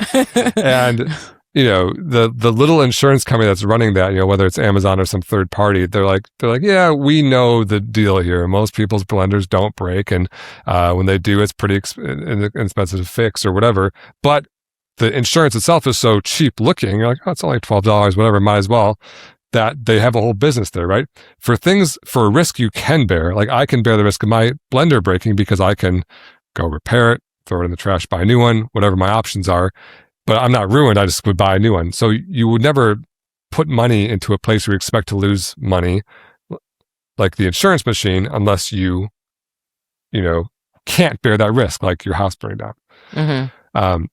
Speaker 1: And the little insurance company that's running that, whether it's Amazon or some third party, they're like, yeah, we know the deal here. Most people's blenders don't break, and when they do, it's pretty expensive to fix or whatever. But the insurance itself is so cheap looking. You're like, oh, it's only $12, whatever, might as well. That they have a whole business there, right? For a risk you can bear, like I can bear the risk of my blender breaking because I can go repair it, throw it in the trash, buy a new one, whatever my options are. But I'm not ruined. I just would buy a new one. So you would never put money into a place where you expect to lose money, like the insurance machine, unless you can't bear that risk, like your house burning down.
Speaker 2: Mm-hmm.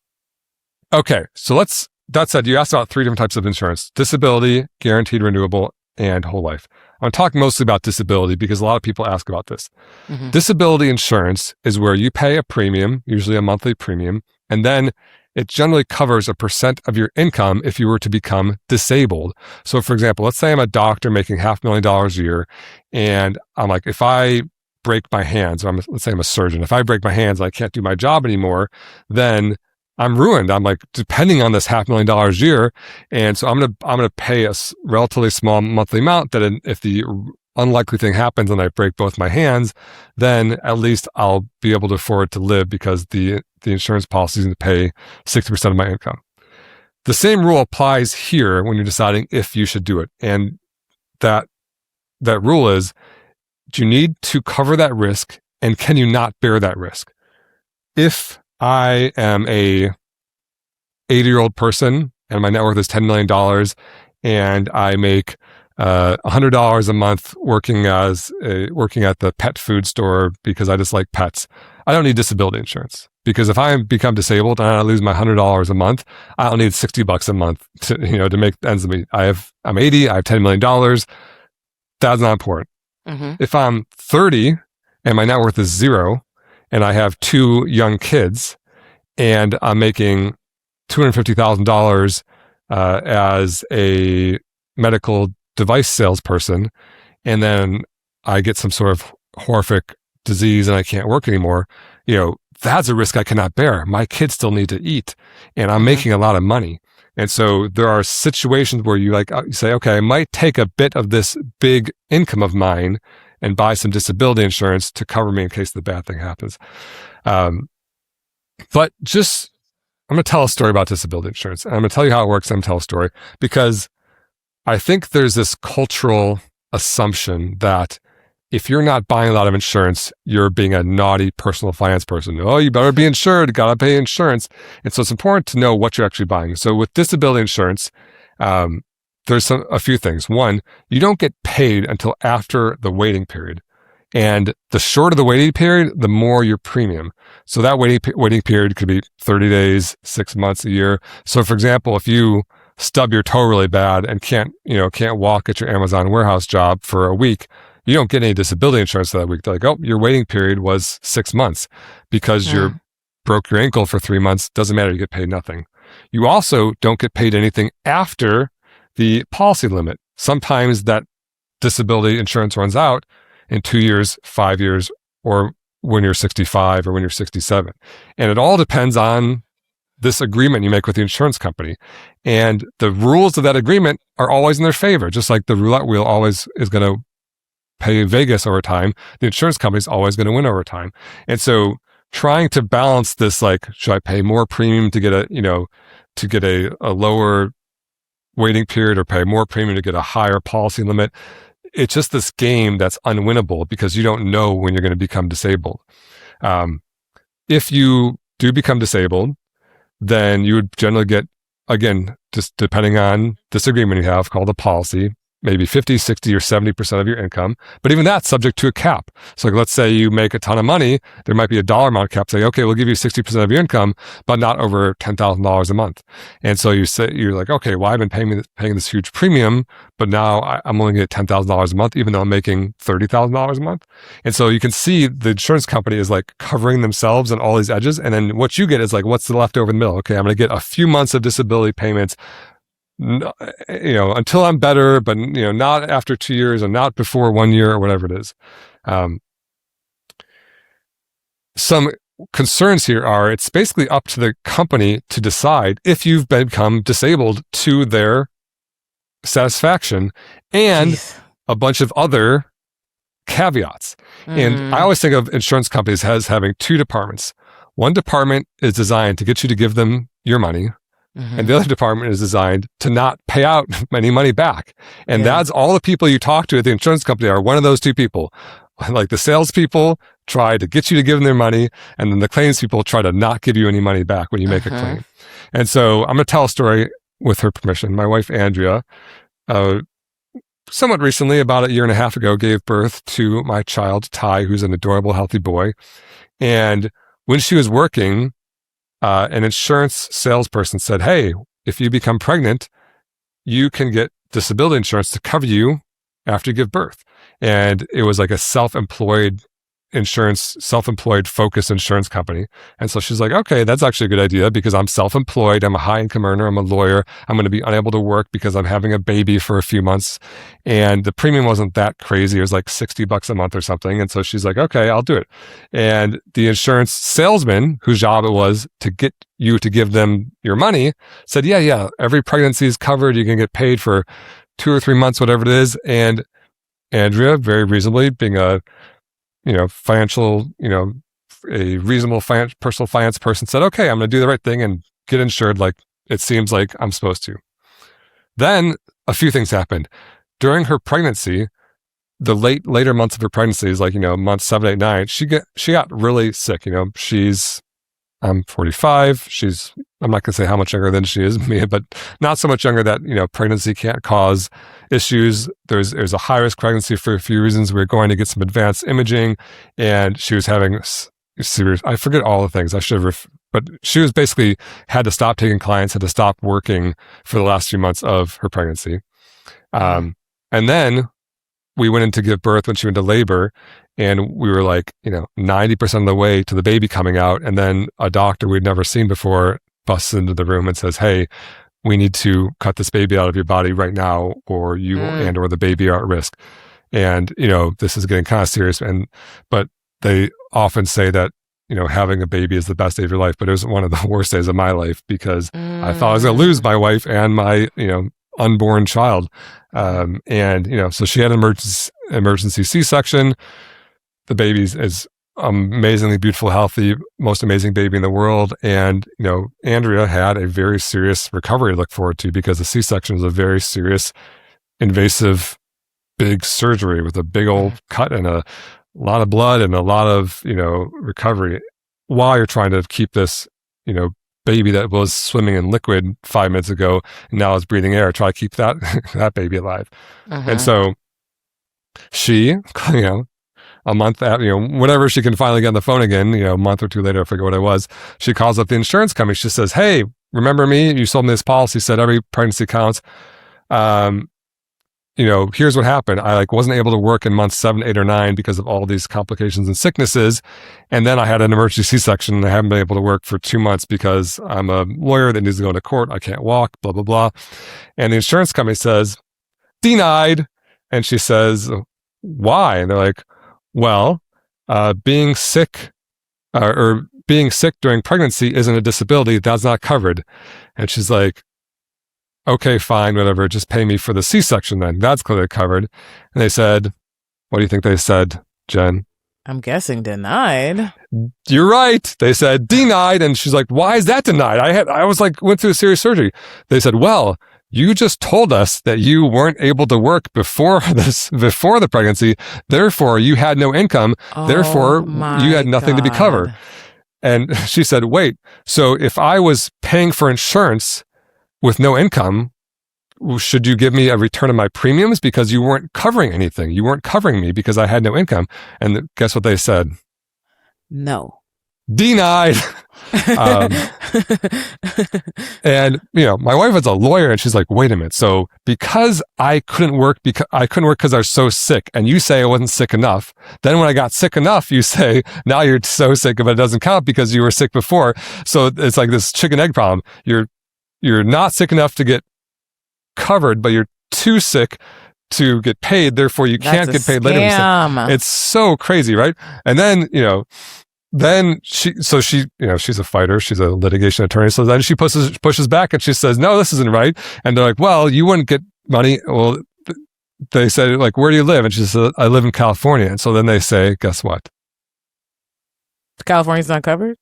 Speaker 1: Okay, so that said, you asked about 3 different types of insurance: disability, guaranteed renewable, and whole life. I'm talking mostly about disability because a lot of people ask about this. Mm-hmm. Disability insurance is where you pay a premium, usually a monthly premium, and then it generally covers a % of your income if you were to become disabled. So for example, let's say I'm a doctor making $500,000 a year, and I'm like, if I break my hands, let's say I'm a surgeon, if I break my hands and I can't do my job anymore, then I'm ruined. I'm like depending on this $500,000 a year. And so I'm going to pay a relatively small monthly amount that if the unlikely thing happens and I break both my hands, then at least I'll be able to afford to live because the insurance policy is going to pay 60% of my income. The same rule applies here when you're deciding if you should do it. And that rule is, do you need to cover that risk, and can you not bear that risk? If I am a 80-year-old person and my net worth is $10 million and I make $100 a month working at the pet food store because I just like pets, I don't need disability insurance, because if I become disabled and I lose my $100 a month, I don't need $60 a month to make ends meet. I'm 80, I have $10 million. That's not important. Mm-hmm. If I'm 30 and my net worth is 0 and I have 2 young kids and I'm making $250,000 as a medical device salesperson, and then I get some sort of horrific disease and I can't work anymore, that's a risk I cannot bear. My kids still need to eat, and I'm making a lot of money. And so there are situations where you say, okay, I might take a bit of this big income of mine and buy some disability insurance to cover me in case the bad thing happens. But I'm going to tell a story about disability insurance. And I'm going to tell you how it works. I'm going to tell a story because I think there's this cultural assumption that if you're not buying a lot of insurance, you're being a naughty personal finance person. Oh, you better be insured. Got to pay insurance. And so it's important to know what you're actually buying. So with disability insurance, there's a few things. One, you don't get paid until after the waiting period. And the shorter the waiting period, the more your premium. So that waiting period could be 30 days, 6 months, a year. So for example, if you stub your toe really bad and can't walk at your Amazon warehouse job for a week, you don't get any disability insurance for that week. They're like, oh, your waiting period was 6 months because you broke your ankle for 3 months. Doesn't matter. You get paid nothing. You also don't get paid anything after the policy limit. Sometimes that disability insurance runs out in 2 years, 5 years, or when you're 65 or when you're 67. And it all depends on this agreement you make with the insurance company. And the rules of that agreement are always in their favor. Just like the roulette wheel always is going to pay Vegas over time, the insurance company is always going to win over time. And so trying to balance this, like, should I pay more premium to get a lower waiting period, or pay more premium to get a higher policy limit? It's just this game that's unwinnable because you don't know when you're going to become disabled. If you do become disabled, then you would generally get, again, just depending on this agreement you have called a policy, maybe 50, 60, or 70% of your income. But even that's subject to a cap. So like, let's say you make a ton of money, there might be a dollar amount cap saying, okay, we'll give you 60% of your income, but not over $10,000 a month. And so you're like, okay, well, I've been paying this huge premium, but now I'm only going to get $10,000 a month, even though I'm making $30,000 a month. And so you can see the insurance company is like covering themselves on all these edges. And then what you get is like, what's the leftover in the middle? Okay, I'm going to get a few months of disability payments, until I'm better, but not after 2 years, or not before 1 year, or whatever it is. Some concerns here are, it's basically up to the company to decide if you've become disabled to their satisfaction, and
Speaker 2: Jeez.
Speaker 1: a bunch of other caveats. And I always think of insurance companies as having two departments. One department is designed to get you to give them your money, and the other department is designed to not pay out any money back. And that's all the people you talk to at the insurance company are one of those two people. Like, the salespeople try to get you to give them their money, and then the claims people try to not give you any money back when you make a claim. And so I'm going to tell a story with her permission. My wife, Andrea, somewhat recently, about 1.5 years ago, gave birth to my child, Ty, who's an adorable, healthy boy. And when she was working, an insurance salesperson said, hey, if you become pregnant, you can get disability insurance to cover you after you give birth. And it was like a self-employed focused insurance company. And so she's like, okay, that's actually a good idea, because I'm self-employed. I'm a high income earner. I'm a lawyer. I'm going to be unable to work because I'm having a baby for a few months. And the premium wasn't that crazy. It was like $60 a month or something. And so she's like, okay, I'll do it. And the insurance salesman, whose job it was to get you to give them your money, said, yeah, every pregnancy is covered. You can get paid for 2 or 3 months, whatever it is. And Andrea, very reasonably, being a reasonable personal finance person, said, okay, I'm going to do the right thing and get insured like it seems like I'm supposed to. Then a few things happened. During her pregnancy, the later months of her pregnancy, like, months 7, 8, 9, she got really sick. I'm 45. I'm not going to say how much younger than she is, but not so much younger that, pregnancy can't cause issues. There's a high risk pregnancy for a few reasons. We're going to get some advanced imaging, and she was having serious, I forget all the things. But she was basically had to stop taking clients, had to stop working for the last few months of her pregnancy. And then we went in to give birth when she went to labor, and we were like, 90% of the way to the baby coming out. And then a doctor we'd never seen before busts into the room and says, hey, we need to cut this baby out of your body right now, or you or the baby are at risk. And, this is getting kind of serious. But they often say that, having a baby is the best day of your life, but it was one of the worst days of my life, because I thought I was going to lose my wife and my, unborn child. So she had an emergency C-section. The baby is amazingly beautiful, healthy, most amazing baby in the world. And, Andrea had a very serious recovery to look forward to, because the C-section was a very serious, invasive, big surgery with a big old cut and a lot of blood and a lot of, recovery, while you're trying to keep this, baby that was swimming in liquid 5 minutes ago and now is breathing air, try to keep that that baby alive. And so she, a month after, whenever she can finally get on the phone again, a month or two later, I forget what it was, she calls up the insurance company. She says, hey, remember me? You sold me this policy, said every pregnancy counts. Here's what happened. I wasn't able to work in months 7, 8, or 9 because of all these complications and sicknesses. And then I had an emergency C-section, and I haven't been able to work for 2 months because I'm a lawyer that needs to go to court. I can't walk, blah, blah, blah. And the insurance company says, denied. And she says, why? And they're like, well, being sick or being sick during pregnancy isn't a disability. That's not covered. And she's like, okay, fine, whatever. Just pay me for the C-section then. That's clearly covered. And they said, what do you think they said, Jen?
Speaker 2: I'm guessing denied.
Speaker 1: You're right. They said denied. And she's like, why is that denied? I was like, went through a serious surgery. They said, well, you just told us that you weren't able to work before the pregnancy. Therefore, you had no income. Therefore, you had nothing to be covered. And she said, wait, so if I was paying for insurance with no income, should you give me a return of my premiums because you weren't covering anything? You weren't covering me because I had no income. And guess what they said?
Speaker 2: No.
Speaker 1: Denied. And my wife is a lawyer, and she's like, wait a minute. So because I couldn't work because I was so sick, and you say I wasn't sick enough. Then when I got sick enough, you say now you're so sick, but it doesn't count because you were sick before. So it's like this chicken egg problem. You're not sick enough to get covered, but you're too sick to get paid. Therefore, you can't get paid later. It's so crazy, right? And then she's a fighter. She's a litigation attorney. So then she pushes back and she says, no, this isn't right. And they're like, well, you wouldn't get money. Well, they said, like, where do you live? And she said, I live in California. And so then they say, guess what?
Speaker 2: California's not covered?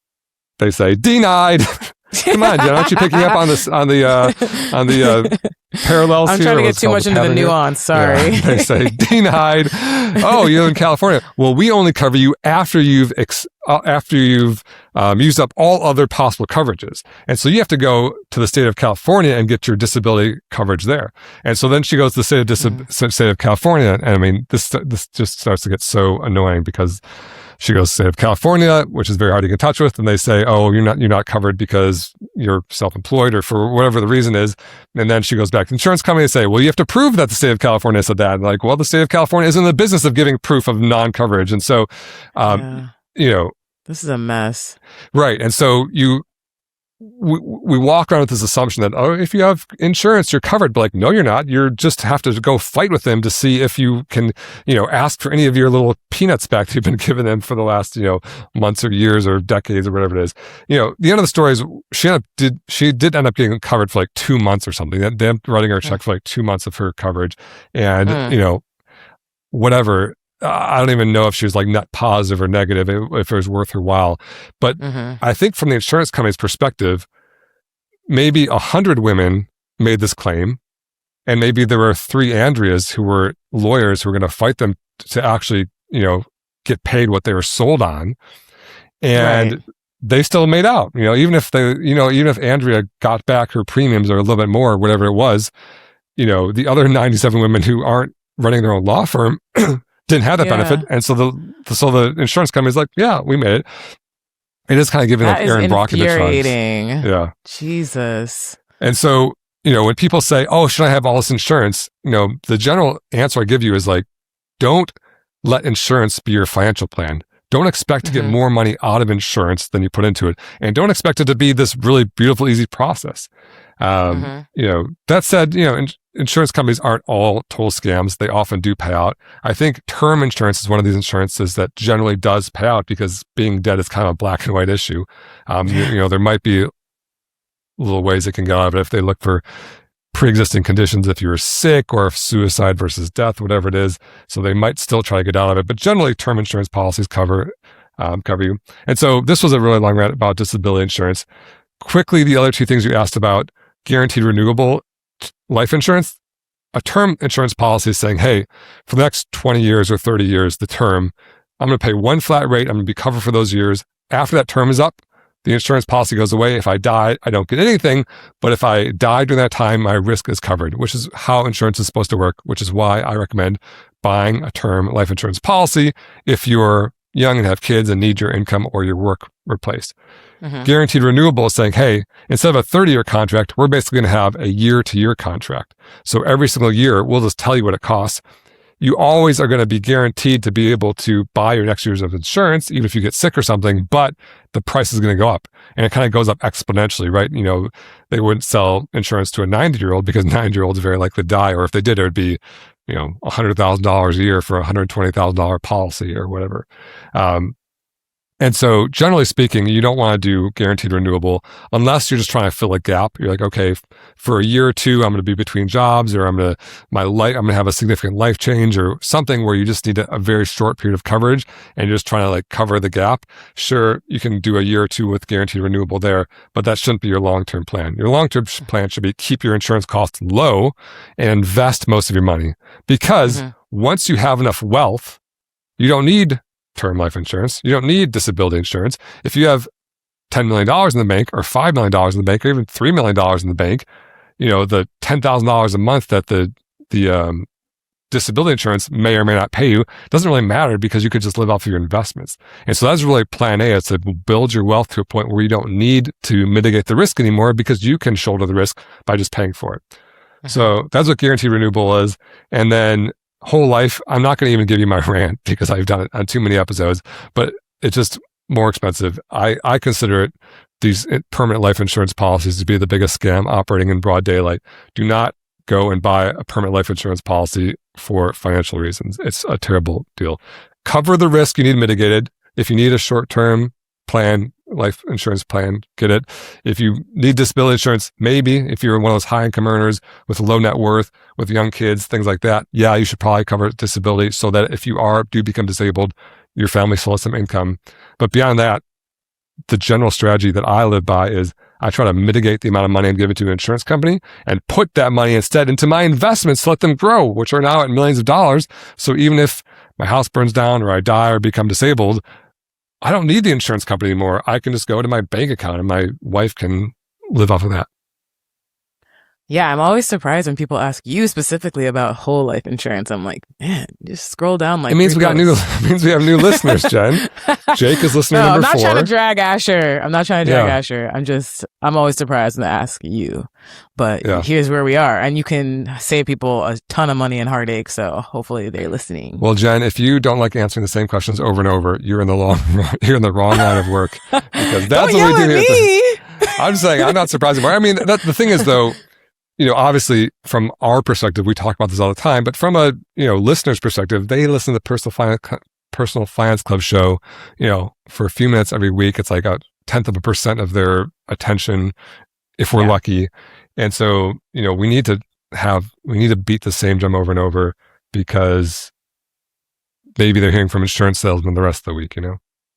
Speaker 1: They say, denied. Come on, Jen, aren't you picking up on the parallels here?
Speaker 2: I'm trying to get too much into the nuance. Sorry.
Speaker 1: Yeah, they say denied. Oh, you live in California. Well, we only cover you after you've used up all other possible coverages, and so you have to go to the state of California and get your disability coverage there. And so then she goes to the state of California, and I mean, this just starts to get so annoying because she goes to the state of California, which is very hard to get in touch with, and they say, oh, you're not covered because you're self-employed or for whatever the reason is. And then she goes back to the insurance company and say, well, you have to prove that the state of California said that. And like, well, the state of California is in the business of giving proof of non-coverage. And so,
Speaker 2: this is a mess.
Speaker 1: Right. And so we walk around with this assumption that, oh, if you have insurance, you're covered. But like, no, you're not. You just have to go fight with them to see if you can, ask for any of your little peanuts back that you've been giving them for the last, months or years or decades or whatever it is. The end of the story is she did end up getting covered for like 2 months or something. They ended up writing her a check for like 2 months of her coverage. And, whatever. I don't even know if she was like net positive or negative, if it was worth her while. But I think from the insurance company's perspective, maybe 100 women made this claim, and maybe there were 3 Andreas who were lawyers who were going to fight them to actually, get paid what they were sold on. And they still made out, even if Andrea got back her premiums or a little bit more, whatever it was, the other 97 women who aren't running their own law firm didn't have that benefit. And so the insurance company's like, yeah, we made it. It is kind of giving like Aaron Brockovich vibes. Yeah.
Speaker 2: Jesus.
Speaker 1: And so, when people say, oh, should I have all this insurance? The general answer I give you is like, don't let insurance be your financial plan. Don't expect to get more money out of insurance than you put into it. And don't expect it to be this really beautiful, easy process. That said, insurance companies aren't all total scams. They often do pay out. I think term insurance is one of these insurances that generally does pay out because being dead is kind of a black and white issue. There might be little ways it can get out of it if they look for pre-existing conditions, if you were sick or if suicide versus death, whatever it is. So they might still try to get out of it. But generally, term insurance policies cover you. And so this was a really long rant about disability insurance. Quickly, the other 2 things you asked about, guaranteed renewable life insurance. A term insurance policy is saying, hey, for the next 20 years or 30 years, the term, I'm going to pay one flat rate. I'm going to be covered for those years. After that term is up, the insurance policy goes away. If I die, I don't get anything. But if I die during that time, my risk is covered, which is how insurance is supposed to work, which is why I recommend buying a term life insurance policy if you're young and have kids and need your income or your work replaced. Guaranteed renewable is saying, hey, instead of a 30-year contract, we're basically going to have a year-to-year contract. So every single year, we'll just tell you what it costs. You always are going to be guaranteed to be able to buy your next year's of insurance, even if you get sick or something, but the price is going to go up. And it kind of goes up exponentially, right? They wouldn't sell insurance to a 90-year-old because 90-year-olds are very likely to die. Or if they did, it would be, $100,000 a year for a $120,000 policy or whatever. And so generally speaking, you don't want to do guaranteed renewable unless you're just trying to fill a gap. You're like, okay, for a year or two, I'm going to be between jobs, or I'm going to have a significant life change or something where you just need a very short period of coverage and you're just trying to like cover the gap. Sure, you can do a year or two with guaranteed renewable there, but that shouldn't be your long-term plan. Your long-term plan should be keep your insurance costs low and invest most of your money, because once you have enough wealth, you don't need term life insurance. You don't need disability insurance. If you have $10 million in the bank, or $5 million in the bank, or even $3 million in the bank, the $10,000 a month that the disability insurance may or may not pay you doesn't really matter, because you could just live off of your investments. And so that's really plan A, is to build your wealth to a point where you don't need to mitigate the risk anymore, because you can shoulder the risk by just paying for it. So that's what guaranteed renewable is. And then whole life, I'm not going to even give you my rant because I've done it on too many episodes, but it's just more expensive. I consider these permanent life insurance policies to be the biggest scam operating in broad daylight. Do not go and buy a permanent life insurance policy for financial reasons. It's a terrible deal. Cover the risk you need mitigated. If you need a short-term plan, life insurance plan, get it. If you need disability insurance, maybe if you're one of those high income earners with low net worth, with young kids, things like that, yeah, you should probably cover disability so that if you do become disabled, your family still has some income. But beyond that, the general strategy that I live by is I try to mitigate the amount of money I'm giving to an insurance company and put that money instead into my investments to let them grow, which are now at millions of dollars. So even if my house burns down or I die or become disabled, I don't need the insurance company anymore. I can just go to my bank account and my wife can live off of that.
Speaker 2: Yeah, I'm always surprised when people ask you specifically about whole life insurance. I'm like, man, just scroll down like.
Speaker 1: It means we have new listeners, Jen. Jake is listener number 4.
Speaker 2: I'm not trying to drag Asher. I'm always surprised when they ask you. But here's where we are. And you can save people a ton of money and heartache. So hopefully they're listening.
Speaker 1: Well, Jen, if you don't like answering the same questions over and over, you're in the wrong line of work. Because that's what we do here. I'm saying I'm not surprised anymore. I mean, the thing is, though, obviously from our perspective, we talk about this all the time, but from a, listener's perspective, they listen to the Personal Finance Club show, for a few minutes every week. It's like 0.1% of their attention if we're lucky. And so, we need to beat the same drum over and over, because maybe they're hearing from insurance salesmen the rest of the week,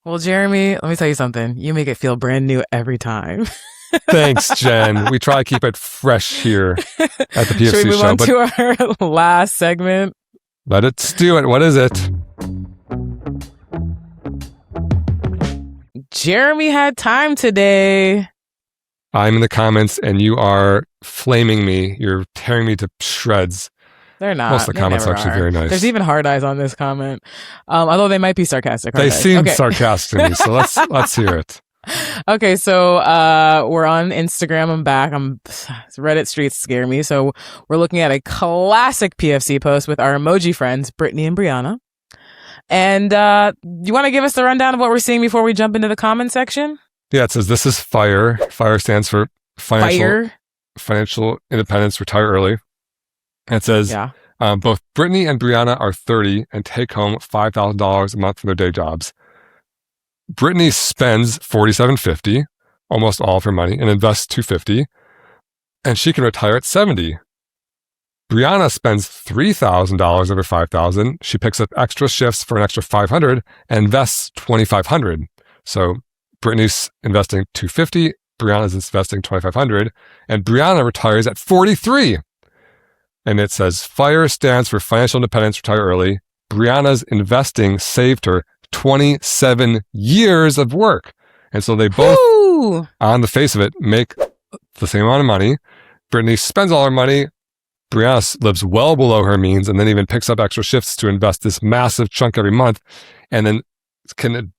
Speaker 2: Well, Jeremy, let me tell you something. You make it feel brand new every time.
Speaker 1: Thanks, Jen. We try to keep it fresh here at the PFC show.
Speaker 2: Should we move on to our last segment?
Speaker 1: Let's do it. What is it?
Speaker 2: Jeremy had time today.
Speaker 1: I'm in the comments and you are flaming me. You're tearing me to shreds.
Speaker 2: They're not.
Speaker 1: Most of the comments are actually very nice.
Speaker 2: There's even hard eyes on this comment. Although they might be sarcastic.
Speaker 1: They seem sarcastic to me, so let's hear it.
Speaker 2: Okay, so we're on Instagram. I'm back. Reddit streets scare me. So we're looking at a classic PFC post with our emoji friends, Brittany and Brianna. And you want to give us the rundown of what we're seeing before we jump into the comment section? Yeah,
Speaker 1: it says this is FIRE. FIRE stands for Financial Independence, Retire Early. And it says both Brittany and Brianna are 30 and take home $5,000 a month from their day jobs. Brittany spends $4,750, almost all of her money, and invests $250, and she can retire at 70. Brianna spends $3,000 over $5,000. She picks up extra shifts for an extra $500 and invests $2,500. So Brittany's investing $250, Brianna's investing $2,500, and Brianna retires at 43. And it says FIRE stands for Financial Independence, Retire Early. Brianna's investing saved her 27 years of work. And so they both, on the face of it, make the same amount of money. Brittany spends all her money. Brianna lives well below her means and then even picks up extra shifts to invest this massive chunk every month. And then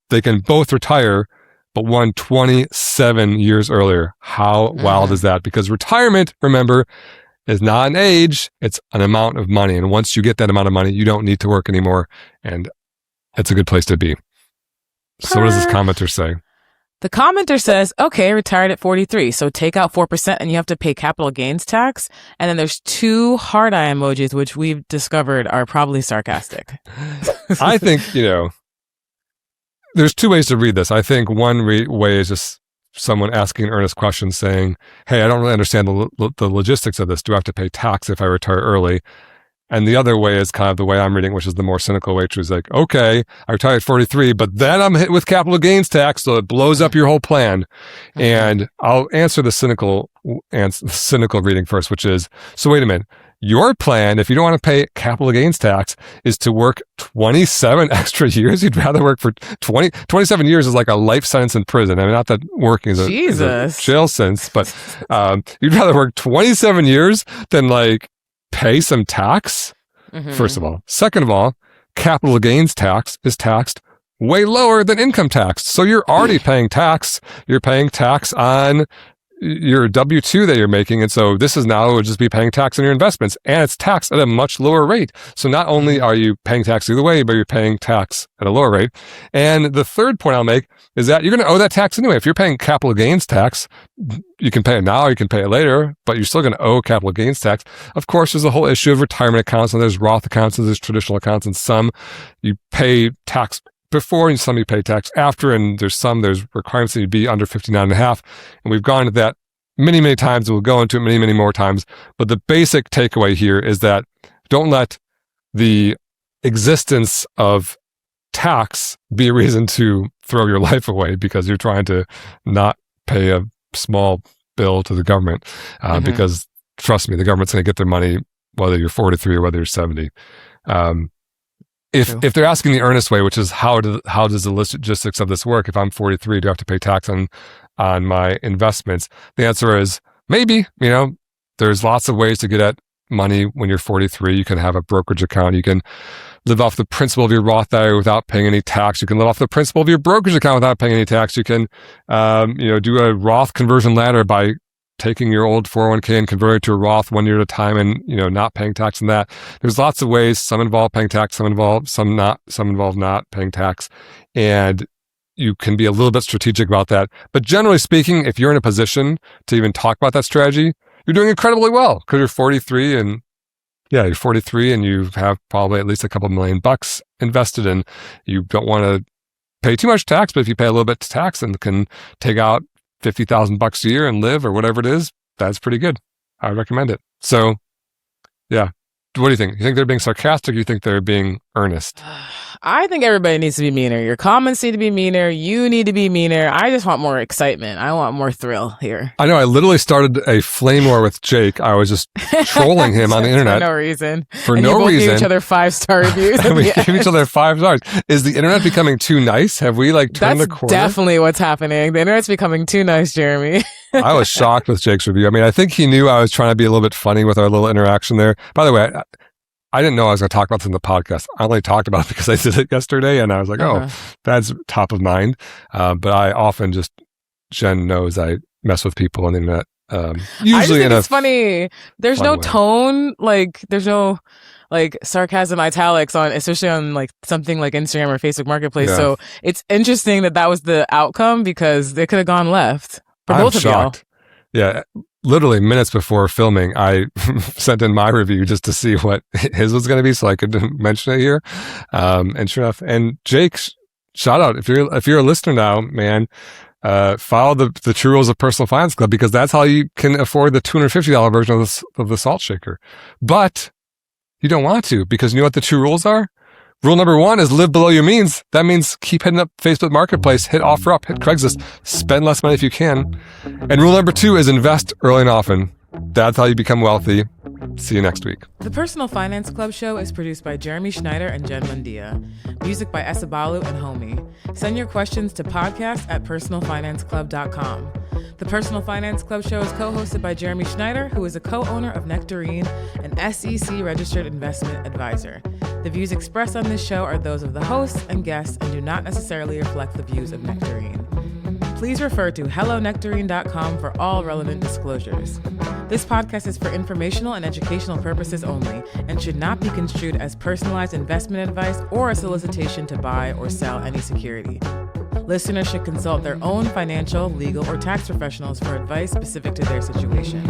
Speaker 1: they can both retire, but one 27 years earlier. How wild is that? Because retirement, remember, is not an age, it's an amount of money. And once you get that amount of money, you don't need to work anymore. And it's a good place to be. So what does this commenter say?
Speaker 2: The commenter says, okay, retired at 43. So take out 4% and you have to pay capital gains tax. And then there's 2 hard eye emojis, which we've discovered are probably sarcastic.
Speaker 1: I think, there's two ways to read this. I think one way is just someone asking an earnest question saying, hey, I don't really understand the logistics of this. Do I have to pay tax if I retire early? And the other way is kind of the way I'm reading, which is the more cynical way, which is like, okay, I retired at 43, but then I'm hit with capital gains tax, so it blows up your whole plan. And I'll answer the cynical reading first, which is, so wait a minute. Your plan, if you don't want to pay capital gains tax, is to work 27 extra years. You'd rather work for 27 years is like a life sentence in prison. I mean, not that working is a jail sentence, but you'd rather work 27 years than like pay some tax, first of all. Second of all, capital gains tax is taxed way lower than income tax. So you're already paying tax. You're paying tax on your W-2 that you're making. And so this is now would just be paying tax on your investments, and it's taxed at a much lower rate. So not only are you paying tax either way, but you're paying tax at a lower rate. And the third point I'll make is that you're going to owe that tax anyway. If you're paying capital gains tax, you can pay it now, you can pay it later, but you're still going to owe capital gains tax. Of course, there's a whole issue of retirement accounts, and there's Roth accounts, and there's traditional accounts, and some you pay tax before and some you pay tax after, and there's requirements that you be under 59.5. And we've gone into that many, many times, and we'll go into it many, many more times. But the basic takeaway here is that don't let the existence of tax be a reason to throw your life away because you're trying to not pay a small bill to the government. Because trust me, the government's going to get their money whether you're 43 or whether you're 70. If they're asking the earnest way, which is how does the logistics of this work? If I'm 43, do I have to pay tax on my investments? The answer is maybe. There's lots of ways to get at money when you're 43. You can have a brokerage account. You can live off the principal of your Roth IRA without paying any tax. You can live off the principal of your brokerage account without paying any tax. You can, do a Roth conversion ladder by taking your old 401k and converting it to a Roth 1 year at a time and, not paying tax on that. There's lots of ways. Some involve paying tax, some involve not paying tax. And you can be a little bit strategic about that. But generally speaking, if you're in a position to even talk about that strategy, you're doing incredibly well because you're 43 and you have probably at least a couple $1,000,000 invested, and you don't want to pay too much tax, but if you pay a little bit to tax and can take out $50,000 a year and live or whatever it is, that's pretty good. I recommend it. So, yeah. What do you think? You think they're being sarcastic? Or you think they're being earnest?
Speaker 2: I think everybody needs to be meaner. Your comments need to be meaner. You need to be meaner. I just want more excitement. I want more thrill here.
Speaker 1: I know. I literally started a flame war with Jake. I was just trolling him on the internet.
Speaker 2: For no reason.
Speaker 1: For no reason.
Speaker 2: We gave each other 5-star reviews.
Speaker 1: We gave each other 5 stars. Is the internet becoming too nice? Have we turned the corner?
Speaker 2: That's definitely what's happening. The internet's becoming too nice, Jeremy.
Speaker 1: I was shocked with Jake's review. I mean, I think he knew I was trying to be a little bit funny with our little interaction there. By the way, I didn't know I was going to talk about this in the podcast. I only talked about it because I did it yesterday, and I was like, oh, that's top of mind. But I often Jen knows I mess with people on the internet. Usually it's funny.
Speaker 2: There's no tone, there's no sarcasm italics especially on something like Instagram or Facebook Marketplace. Yeah. So it's interesting that was the outcome because they could have gone left for both of y'all.
Speaker 1: Yeah. Literally minutes before filming, I sent in my review just to see what his was going to be so I could mention it here. And sure enough, and Jake, shout out. If you're a listener now, man, follow the True Rules of Personal Finance Club because that's how you can afford the $250 version of the salt shaker. But you don't want to because you know what the true rules are? Rule number 1 is live below your means. That means keep hitting up Facebook Marketplace, hit OfferUp, hit Craigslist, spend less money if you can. And rule number 2 is invest early and often. That's how you become wealthy. See you next week.
Speaker 2: The Personal Finance Club show is produced by Jeremy Schneider and Jen Mundia. Music by Esabalu and Homie. Send your questions to podcast@personalfinanceclub.com. The Personal Finance Club show is co-hosted by Jeremy Schneider, who is a co-owner of Nectarine, an SEC-registered investment advisor. The views expressed on this show are those of the hosts and guests and do not necessarily reflect the views of Nectarine. Please refer to hellonectarine.com for all relevant disclosures. This podcast is for informational and educational purposes only and should not be construed as personalized investment advice or a solicitation to buy or sell any security. Listeners should consult their own financial, legal, or tax professionals for advice specific to their situation.